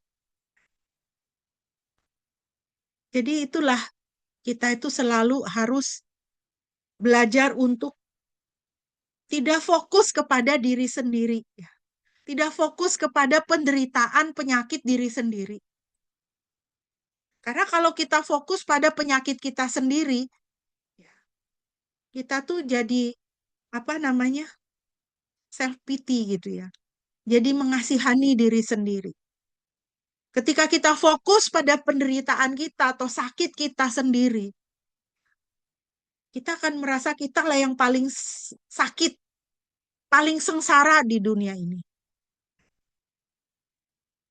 Jadi itulah kita itu selalu harus belajar untuk tidak fokus kepada diri sendiri. Tidak fokus kepada penderitaan penyakit diri sendiri. Karena kalau kita fokus pada penyakit kita sendiri, kita tuh jadi apa namanya, self pity gitu ya. Jadi mengasihani diri sendiri. Ketika kita fokus pada penderitaan kita atau sakit kita sendiri, kita akan merasa kita lah yang paling sakit, paling sengsara di dunia ini.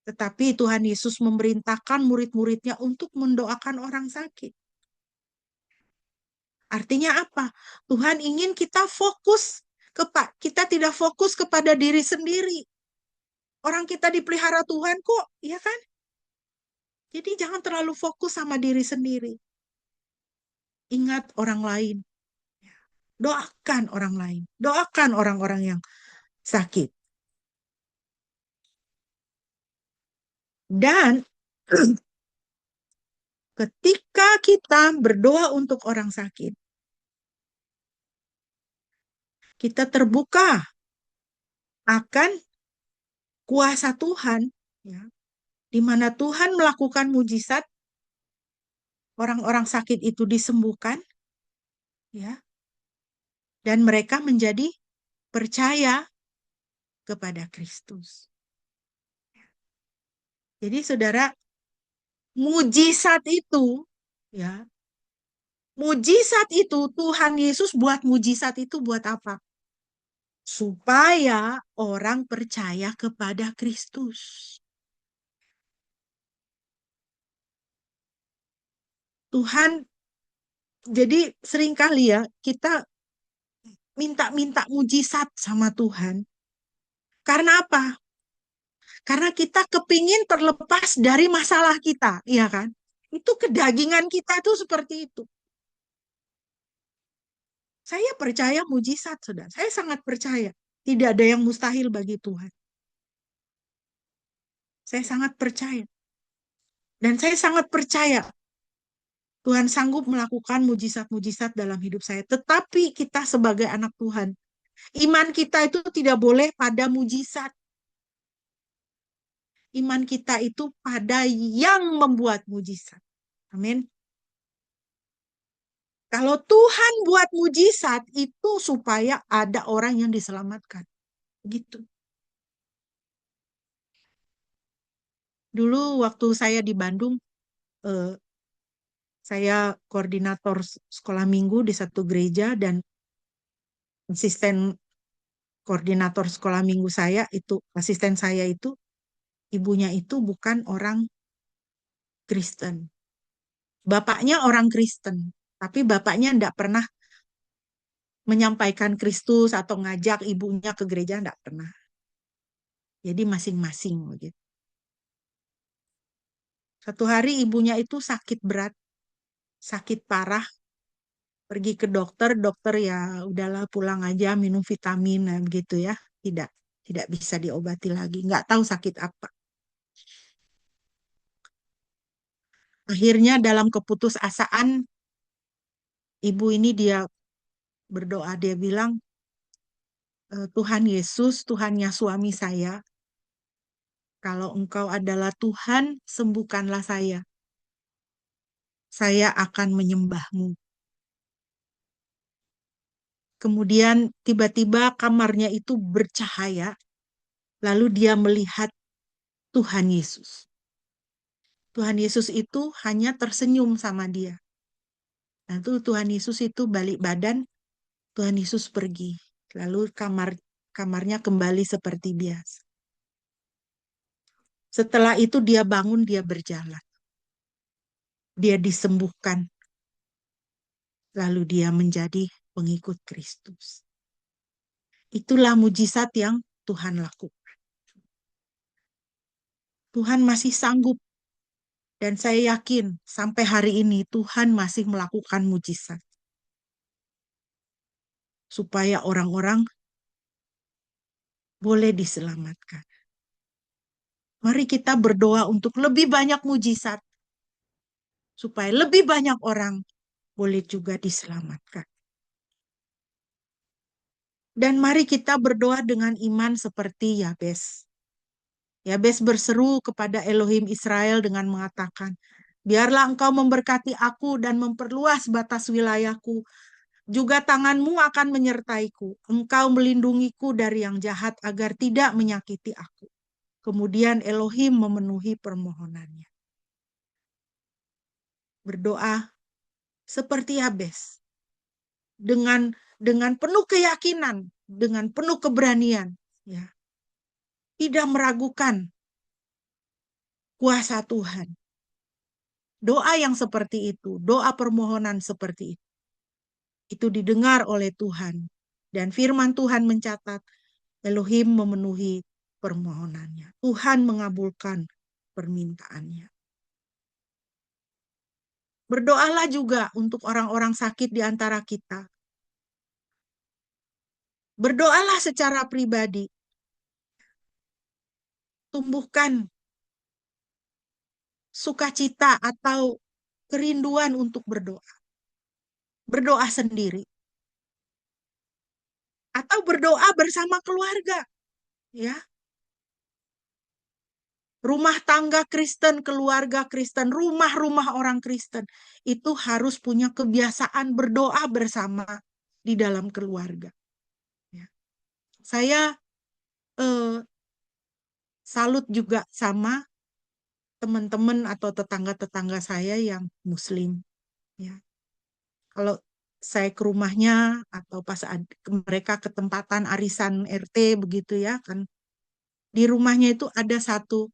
Tetapi Tuhan Yesus memerintahkan murid-muridnya untuk mendoakan orang sakit. Artinya apa? Tuhan ingin kita fokus, kita tidak fokus kepada diri sendiri. Orang kita dipelihara Tuhan kok, ya kan? Jadi jangan terlalu fokus sama diri sendiri. Ingat orang lain. Doakan orang lain. Doakan orang-orang yang sakit. Dan ketika kita berdoa untuk orang sakit, kita terbuka akan kuasa Tuhan, ya, di mana Tuhan melakukan mujizat, orang-orang sakit itu disembuhkan, ya, dan mereka menjadi percaya kepada Kristus. Jadi saudara, mujizat itu, ya, mujizat itu Tuhan Yesus buat mujizat itu buat apa? Supaya orang percaya kepada Kristus. Tuhan, jadi seringkali ya kita minta-minta mujizat sama Tuhan. Karena apa? Karena kita kepingin terlepas dari masalah kita, iya kan? Itu kedagingan kita tuh seperti itu. Saya percaya mujizat, saudara. Saya sangat percaya. Tidak ada yang mustahil bagi Tuhan. Saya sangat percaya. Dan saya sangat percaya Tuhan sanggup melakukan mujizat-mujizat dalam hidup saya. Tetapi kita sebagai anak Tuhan, iman kita itu tidak boleh pada mujizat. Iman kita itu pada yang membuat mujizat. Amin. Kalau Tuhan buat mujizat itu supaya ada orang yang diselamatkan. Gitu. Dulu waktu saya di Bandung, saya koordinator sekolah minggu di satu gereja dan asisten koordinator sekolah minggu saya itu, asisten saya itu, ibunya itu bukan orang Kristen. Bapaknya orang Kristen, tapi bapaknya tidak pernah menyampaikan Kristus atau ngajak ibunya ke gereja, tidak pernah. Jadi masing-masing begitu. Satu hari ibunya itu sakit berat, sakit parah, pergi ke dokter, dokter ya udahlah pulang aja minum vitamin begitu ya, tidak. tidak bisa diobati lagi, nggak tahu sakit apa. Akhirnya dalam keputusasaan, ibu ini dia berdoa, dia bilang, Tuhan Yesus, Tuhannya suami saya, kalau Engkau adalah Tuhan, sembuhkanlah saya. Saya akan menyembahmu. Kemudian tiba-tiba kamarnya itu bercahaya, lalu dia melihat Tuhan Yesus. Tuhan Yesus itu hanya tersenyum sama dia. Nah, itu Tuhan Yesus itu balik badan, Tuhan Yesus pergi. Lalu kamarnya kembali seperti biasa. Setelah itu dia bangun, dia berjalan. Dia disembuhkan. Lalu dia menjadi pengikut Kristus. Itulah mujizat yang Tuhan lakukan. Tuhan masih sanggup. Dan saya yakin sampai hari ini Tuhan masih melakukan mujizat. Supaya orang-orang boleh diselamatkan. Mari kita berdoa untuk lebih banyak mujizat. Supaya lebih banyak orang boleh juga diselamatkan. Dan mari kita berdoa dengan iman seperti Yabes. Yabes berseru kepada Elohim Israel dengan mengatakan, biarlah engkau memberkati aku dan memperluas batas wilayahku. Juga tanganmu akan menyertaiku. Engkau melindungiku dari yang jahat agar tidak menyakiti aku. Kemudian Elohim memenuhi permohonannya. Berdoa seperti Yabes. Dengan penuh keyakinan, dengan penuh keberanian, ya. Tidak meragukan kuasa Tuhan. Doa yang seperti itu, doa permohonan seperti itu didengar oleh Tuhan. Dan firman Tuhan mencatat, Elohim memenuhi permohonannya. Tuhan mengabulkan permintaannya. Berdoalah juga untuk orang-orang sakit di antara kita. Berdoalah secara pribadi. Tumbuhkan sukacita atau kerinduan untuk berdoa. Berdoa sendiri. Atau berdoa bersama keluarga. Ya. Rumah tangga Kristen, keluarga Kristen, rumah-rumah orang Kristen. Itu harus punya kebiasaan berdoa bersama di dalam keluarga. Ya. Saya salut juga sama teman-teman atau tetangga-tetangga saya yang Muslim. Ya. Kalau saya ke rumahnya atau pas mereka ketempatan arisan RT begitu ya kan, di rumahnya itu ada satu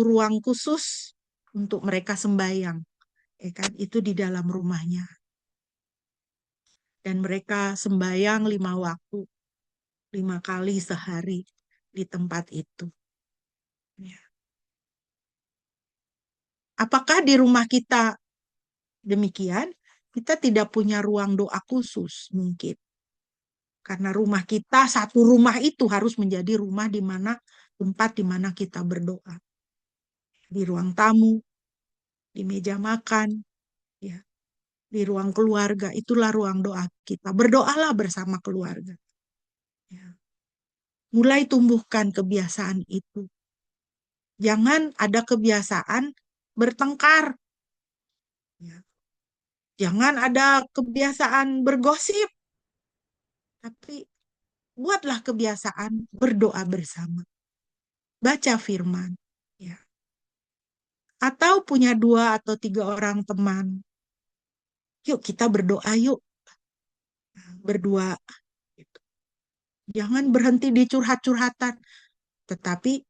ruang khusus untuk mereka sembahyang, ya kan? Itu di dalam rumahnya. Dan mereka sembahyang 5 waktu, 5 kali sehari di tempat itu. Ya. Apakah di rumah kita demikian? Kita tidak punya ruang doa khusus mungkin. Karena rumah kita, satu rumah itu harus menjadi rumah di mana tempat di mana kita berdoa. Di ruang tamu, di meja makan, ya, di ruang keluarga, itulah ruang doa kita. Berdoalah bersama keluarga. Ya. Mulai tumbuhkan kebiasaan itu. Jangan ada kebiasaan bertengkar. Ya. Jangan ada kebiasaan bergosip. Tapi buatlah kebiasaan berdoa bersama. Baca firman. Ya. Atau punya 2 atau 3 orang teman. Yuk kita berdoa yuk. Berdua. Gitu. Jangan berhenti di curhat-curhatan. Tetapi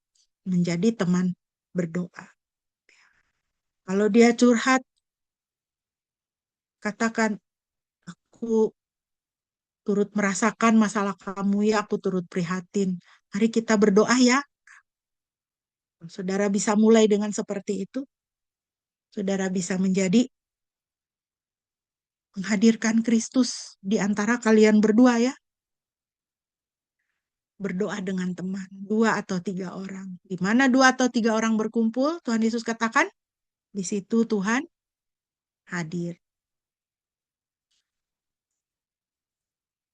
menjadi teman berdoa. Kalau dia curhat, katakan, aku turut merasakan masalah kamu ya, aku turut prihatin. Mari kita berdoa ya. Saudara bisa mulai dengan seperti itu. Saudara bisa menjadi menghadirkan Kristus di antara kalian berdua ya. berdoa dengan teman, 2 atau 3 orang. Di mana 2 atau 3 orang berkumpul, Tuhan Yesus katakan, di situ Tuhan hadir.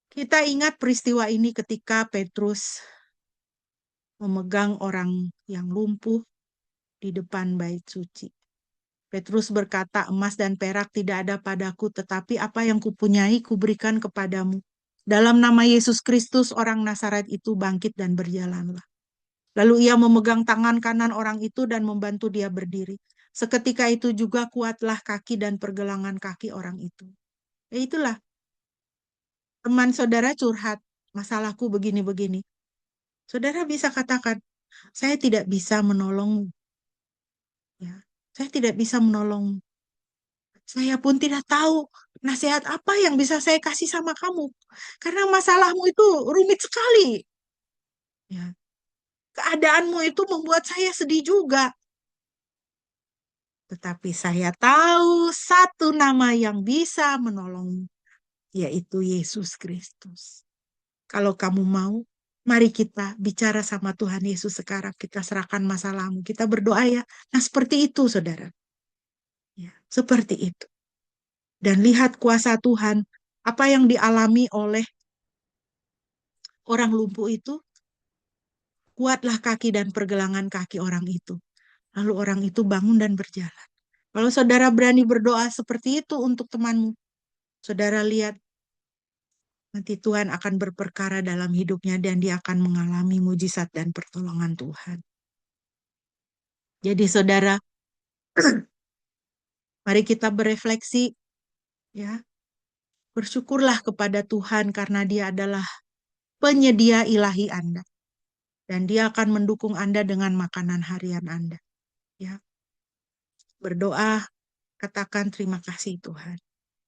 Kita ingat peristiwa ini ketika Petrus memegang orang yang lumpuh di depan bait suci. Petrus berkata, emas dan perak tidak ada padaku, tetapi apa yang kupunyai kuberikan kepadamu. Dalam nama Yesus Kristus, orang Nazaret itu bangkit dan berjalanlah. Lalu ia memegang tangan kanan orang itu dan membantu dia berdiri. Seketika itu juga kuatlah kaki dan pergelangan kaki orang itu. Ya itulah, teman saudara curhat, masalahku begini-begini. Saudara bisa katakan, saya tidak bisa menolong, ya. Saya tidak bisa menolong. Saya pun tidak tahu nasihat apa yang bisa saya kasih sama kamu. Karena masalahmu itu rumit sekali. Ya. Keadaanmu itu membuat saya sedih juga. Tetapi saya tahu satu nama yang bisa menolong, yaitu Yesus Kristus. Kalau kamu mau, mari kita bicara sama Tuhan Yesus sekarang. Kita serahkan masalahmu. Kita berdoa ya. Nah seperti itu saudara. Ya, seperti itu. Dan lihat kuasa Tuhan. Apa yang dialami oleh orang lumpuh itu, kuatlah kaki dan pergelangan kaki orang itu. Lalu orang itu bangun dan berjalan. Kalau saudara berani berdoa seperti itu untuk temanmu, saudara lihat nanti Tuhan akan berperkara dalam hidupnya dan dia akan mengalami mujizat dan pertolongan Tuhan. Jadi saudara, mari kita berefleksi, ya. Bersyukurlah kepada Tuhan karena dia adalah penyedia ilahi Anda. Dan dia akan mendukung Anda dengan makanan harian Anda. Ya. Berdoa, katakan terima kasih Tuhan.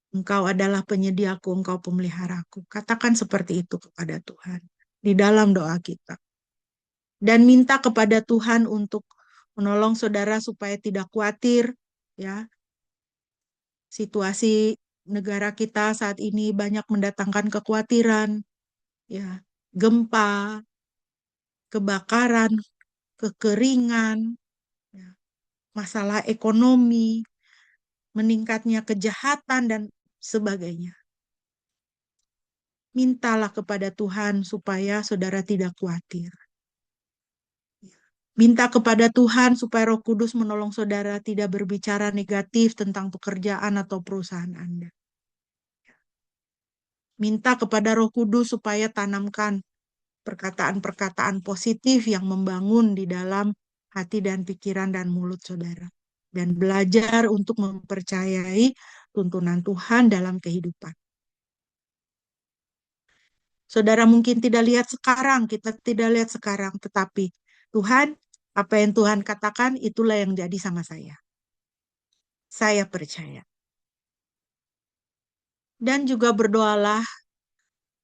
Engkau adalah penyediaku, engkau pemeliharaku. Katakan seperti itu kepada Tuhan di dalam doa kita. Dan minta kepada Tuhan untuk menolong saudara supaya tidak khawatir, ya. Situasi negara kita saat ini banyak mendatangkan kekhawatiran, ya. Gempa, kebakaran, kekeringan, ya. Masalah ekonomi, meningkatnya kejahatan dan sebagainya. Mintalah kepada Tuhan supaya saudara tidak khawatir. Minta kepada Tuhan supaya Roh Kudus menolong saudara tidak berbicara negatif tentang pekerjaan atau perusahaan Anda. Minta kepada Roh Kudus supaya tanamkan perkataan-perkataan positif yang membangun di dalam hati dan pikiran dan mulut saudara. Dan belajar untuk mempercayai tuntunan Tuhan dalam kehidupan. Saudara mungkin tidak lihat sekarang, kita tidak lihat sekarang, tetapi Tuhan, apa yang Tuhan katakan, itulah yang jadi sama saya. Saya percaya. Dan juga berdoalah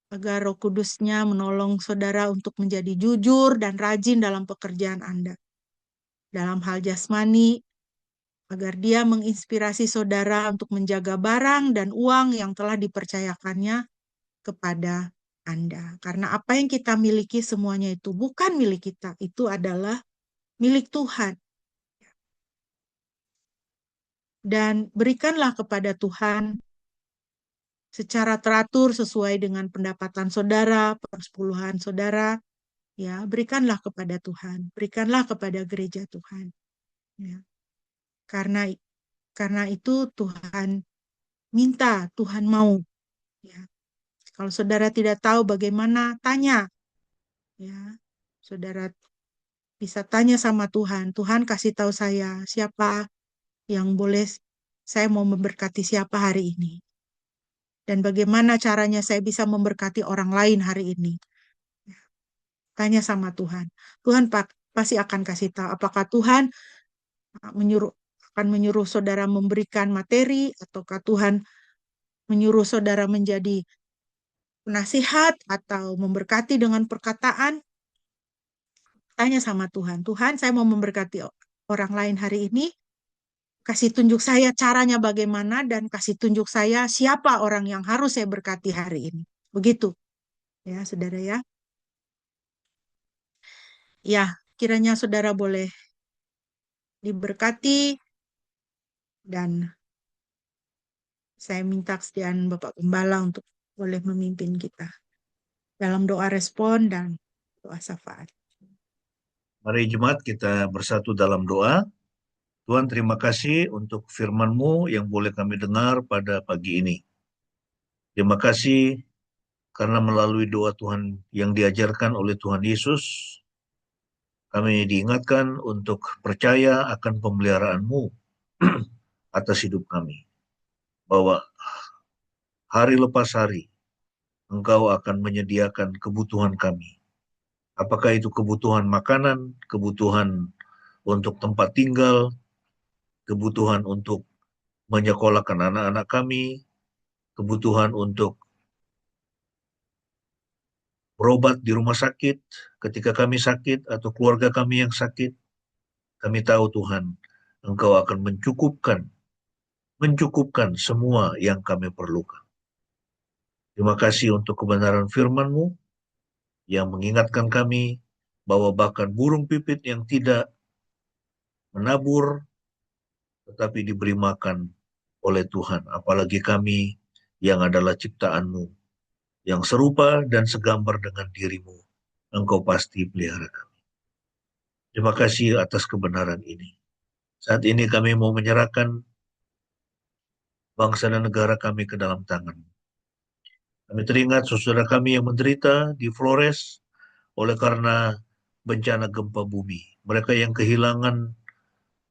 agar Roh Kudusnya menolong saudara untuk menjadi jujur dan rajin dalam pekerjaan Anda. Dalam hal jasmani, agar dia menginspirasi saudara untuk menjaga barang dan uang yang telah dipercayakannya kepada Anda. Karena apa yang kita miliki semuanya itu bukan milik kita, itu adalah milik Tuhan. Dan berikanlah kepada Tuhan secara teratur sesuai dengan pendapatan saudara, persepuluhan saudara, ya, berikanlah kepada Tuhan, berikanlah kepada gereja Tuhan. Ya. Karena itu Tuhan minta, Tuhan mau. Ya. Kalau saudara tidak tahu bagaimana, tanya. Ya. Saudara bisa tanya sama Tuhan. Tuhan kasih tahu saya siapa yang boleh saya mau memberkati siapa hari ini. Dan bagaimana caranya saya bisa memberkati orang lain hari ini. Tanya sama Tuhan. Tuhan pasti akan kasih tahu apakah Tuhan akan menyuruh saudara memberikan materi ataukah Tuhan menyuruh saudara menjadi penasihat atau memberkati dengan perkataan. Tanya sama Tuhan. Tuhan, saya mau memberkati orang lain hari ini. Kasih tunjuk saya caranya bagaimana dan kasih tunjuk saya siapa orang yang harus saya berkati hari ini. Begitu. Ya, saudara ya. Ya, kiranya saudara boleh diberkati dan saya minta kesediaan Bapak Gembala untuk boleh memimpin kita dalam doa respon dan doa syafaat. Mari jemaat kita bersatu dalam doa. Tuhan, terima kasih untuk firman-Mu yang boleh kami dengar pada pagi ini. Terima kasih karena melalui doa Tuhan yang diajarkan oleh Tuhan Yesus, kami diingatkan untuk percaya akan pemeliharaan-Mu atas hidup kami. Bahwa hari lepas hari, Engkau akan menyediakan kebutuhan kami. Apakah itu kebutuhan makanan, kebutuhan untuk tempat tinggal, kebutuhan untuk menyekolahkan anak-anak kami, kebutuhan untuk berobat di rumah sakit ketika kami sakit atau keluarga kami yang sakit. Kami tahu Tuhan, Engkau akan mencukupkan semua yang kami perlukan. Terima kasih untuk kebenaran firman-Mu yang mengingatkan kami bahwa bahkan burung pipit yang tidak menabur tetapi diberi makan oleh Tuhan, apalagi kami yang adalah ciptaan-Mu, yang serupa dan segambar dengan diri-Mu. Engkau pasti pelihara kami. Terima kasih atas kebenaran ini. Saat ini kami mau menyerahkan bangsa dan negara kami ke dalam tangan. Kami teringat saudara kami yang menderita di Flores oleh karena bencana gempa bumi. Mereka yang kehilangan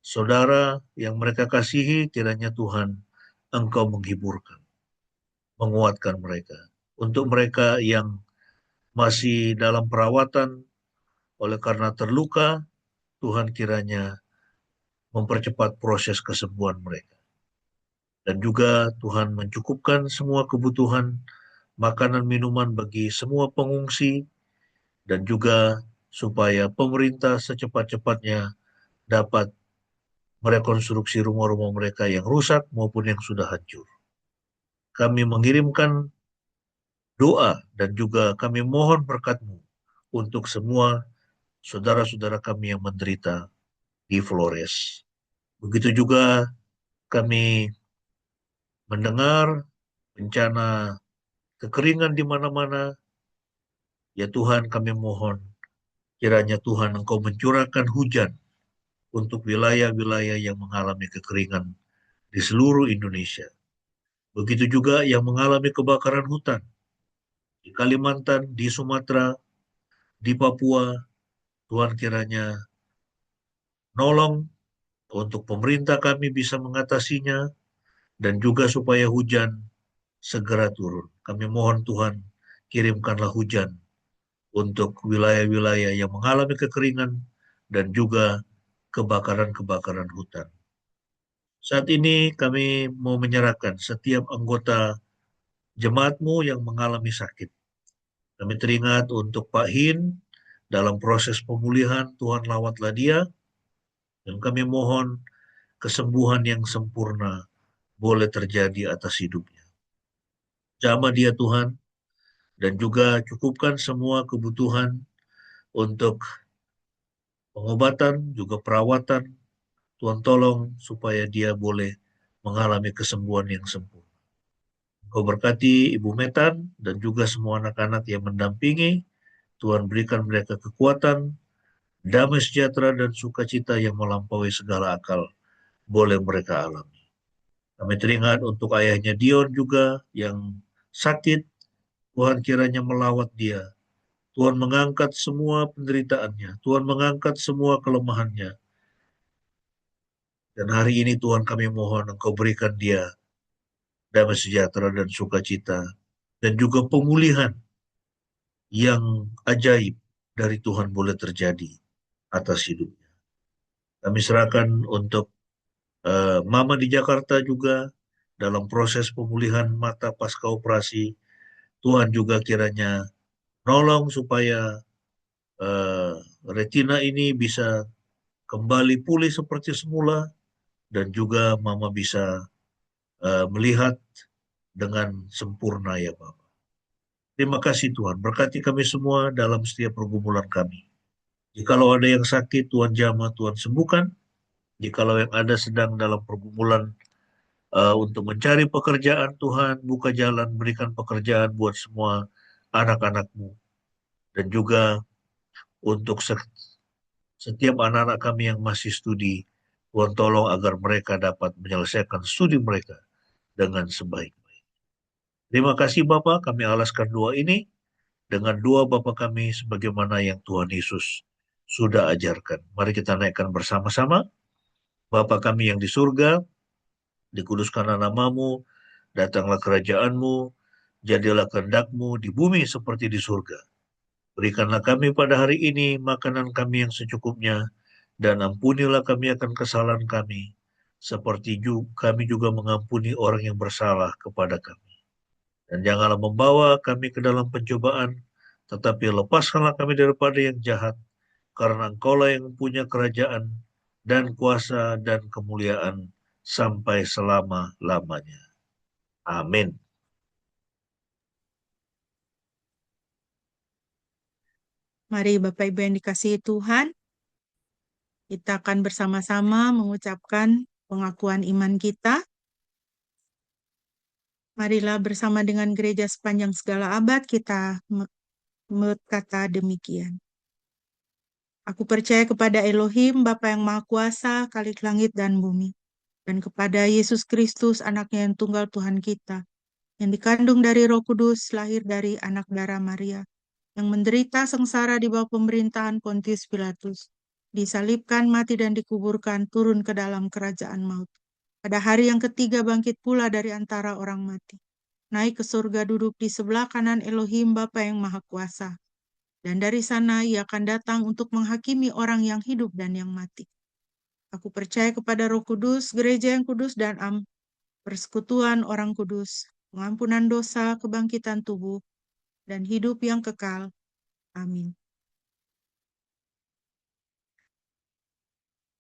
saudara yang mereka kasihi, kiranya Tuhan Engkau menghiburkan, menguatkan mereka. Untuk mereka yang masih dalam perawatan oleh karena terluka, Tuhan kiranya mempercepat proses kesembuhan mereka. Dan juga Tuhan mencukupkan semua kebutuhan makanan minuman bagi semua pengungsi, dan juga supaya pemerintah secepat-cepatnya dapat merekonstruksi rumah-rumah mereka yang rusak maupun yang sudah hancur. Kami mengirimkan doa dan juga kami mohon berkat-Mu untuk semua saudara-saudara kami yang menderita di Flores. Begitu juga kami mendengar bencana kekeringan di mana-mana. Ya Tuhan, kami mohon kiranya Tuhan Engkau mencurahkan hujan untuk wilayah-wilayah yang mengalami kekeringan di seluruh Indonesia. Begitu juga yang mengalami kebakaran hutan di Kalimantan, di Sumatera, di Papua. Tuhan kiranya nolong untuk pemerintah kami bisa mengatasinya dan juga supaya hujan segera turun. Kami mohon Tuhan, kirimkanlah hujan untuk wilayah-wilayah yang mengalami kekeringan dan juga kebakaran-kebakaran hutan. Saat ini kami mau menyerahkan setiap anggota jemaat-Mu yang mengalami sakit. Kami teringat untuk Pak Hin dalam proses pemulihan, Tuhan lawatlah dia, dan kami mohon kesembuhan yang sempurna boleh terjadi atas hidupnya. Jamah dia Tuhan, dan juga cukupkan semua kebutuhan untuk pengobatan, juga perawatan. Tuhan tolong supaya dia boleh mengalami kesembuhan yang sempurna. Kau berkati Ibu Metan dan juga semua anak-anak yang mendampingi. Tuhan berikan mereka kekuatan, damai sejahtera dan sukacita yang melampaui segala akal boleh mereka alami. Kami teringat untuk ayahnya Dion juga yang sakit. Tuhan kiranya melawat dia. Tuhan mengangkat semua penderitaannya. Tuhan mengangkat semua kelemahannya. Dan hari ini Tuhan kami mohon Engkau berikan dia damai sejahtera dan sukacita. Dan juga pemulihan yang ajaib dari Tuhan boleh terjadi atas hidupnya. Kami serahkan untuk Mama di Jakarta juga dalam proses pemulihan mata pasca operasi. Tuhan juga kiranya nolong supaya retina ini bisa kembali pulih seperti semula dan juga Mama bisa melihat dengan sempurna ya Bapak. Terima kasih Tuhan, berkati kami semua dalam setiap pergumulan kami. Jikalau ada yang sakit, Tuhan jamah, Tuhan sembuhkan. Jikalau yang ada sedang dalam pergumulan untuk mencari pekerjaan, Tuhan buka jalan, berikan pekerjaan buat semua anak-anak-Mu. Dan juga untuk setiap anak-anak kami yang masih studi, Tuhan tolong agar mereka dapat menyelesaikan studi mereka dengan sebaik-baik. Terima kasih Bapa, kami alaskan doa ini dengan doa Bapa kami sebagaimana yang Tuhan Yesus sudah ajarkan. Mari kita naikkan bersama-sama. Bapa kami yang di surga, dikuduskanlah namamu, datanglah kerajaan-Mu, jadilah kehendak-Mu di bumi seperti di surga. Berikanlah kami pada hari ini makanan kami yang secukupnya, dan ampunilah kami akan kesalahan kami, seperti kami juga mengampuni orang yang bersalah kepada kami. Dan janganlah membawa kami ke dalam pencobaan, tetapi lepaskanlah kami daripada yang jahat, karena Engkaulah yang punya kerajaan dan kuasa dan kemuliaan sampai selama-lamanya. Amin. Mari Bapak Ibu yang dikasihi Tuhan, kita akan bersama-sama mengucapkan pengakuan iman kita. Marilah bersama dengan gereja sepanjang segala abad kita berkata demikian. Aku percaya kepada Elohim, Bapa yang Maha Kuasa, Khalik langit dan bumi, dan kepada Yesus Kristus, anaknya yang tunggal Tuhan kita, yang dikandung dari Roh Kudus, lahir dari anak darah Maria, yang menderita sengsara di bawah pemerintahan Pontius Pilatus, disalibkan, mati dan dikuburkan, turun ke dalam kerajaan maut. Pada hari yang ketiga bangkit pula dari antara orang mati, naik ke surga, duduk di sebelah kanan Elohim Bapa yang Maha Kuasa. Dan dari sana ia akan datang untuk menghakimi orang yang hidup dan yang mati. Aku percaya kepada Roh Kudus, gereja yang kudus dan persekutuan orang kudus, pengampunan dosa, kebangkitan tubuh, dan hidup yang kekal. Amin.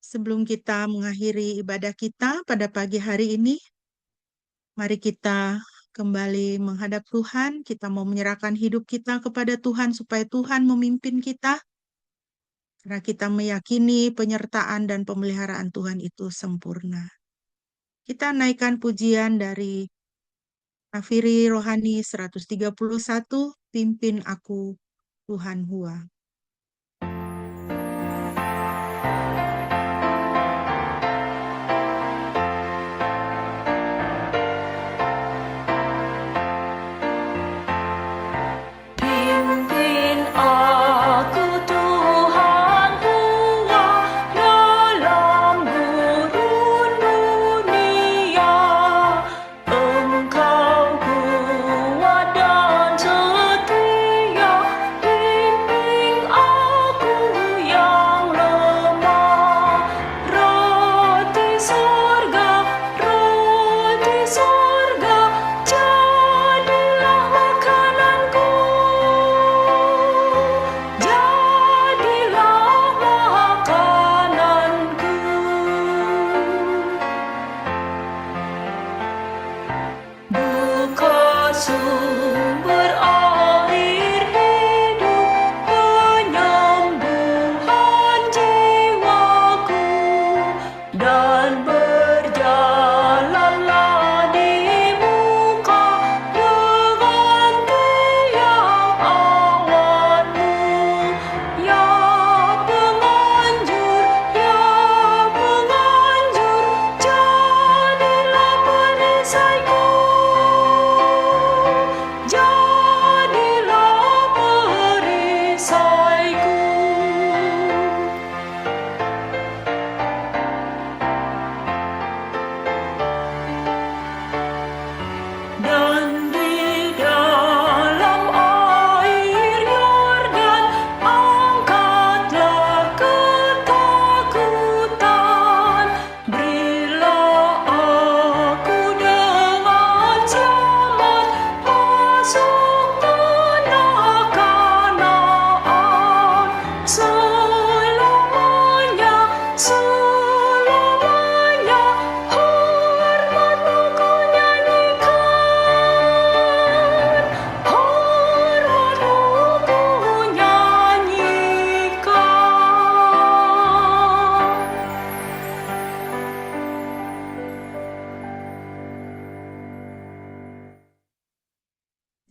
Sebelum kita mengakhiri ibadah kita pada pagi hari ini, mari kita kembali menghadap Tuhan. Kita mau menyerahkan hidup kita kepada Tuhan supaya Tuhan memimpin kita. Karena kita meyakini penyertaan dan pemeliharaan Tuhan itu sempurna. Kita naikkan pujian dari Nafiri Rohani 131, Pimpin Aku Tuhan Hua. Pimpin aku Tuhanku dalam gurun dunia. Engkau kuat dan setia, bimbing aku yang lemah. Roti surga, jadilah makananku. Jadilah makananku. Buka sumber air hidup, penyembuhan jiwaku, dan berjalanlah di muka dengan tiang awanmu. Ya penganjur, jadilah perisaiku.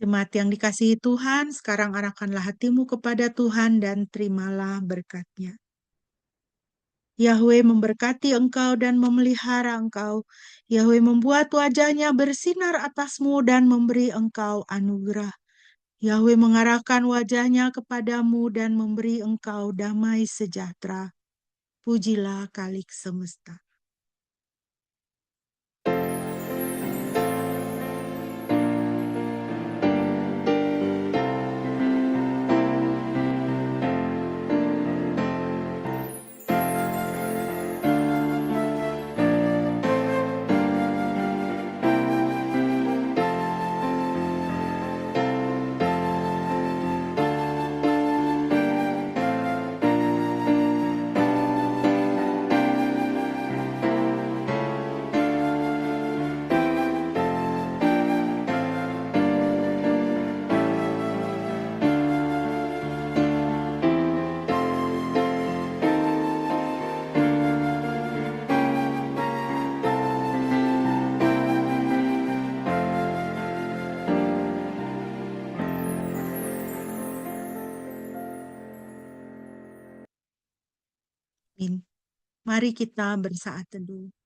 Jemaat yang dikasihi Tuhan, sekarang arahkanlah hatimu kepada Tuhan dan terimalah berkat-Nya. Yahweh memberkati engkau dan memelihara engkau. Yahweh membuat wajah-Nya bersinar atasmu dan memberi engkau anugerah. Yahweh mengarahkan wajah-Nya kepadamu dan memberi engkau damai sejahtera. Pujilah Khalik semesta. Amin. Mari kita bersaat teduh.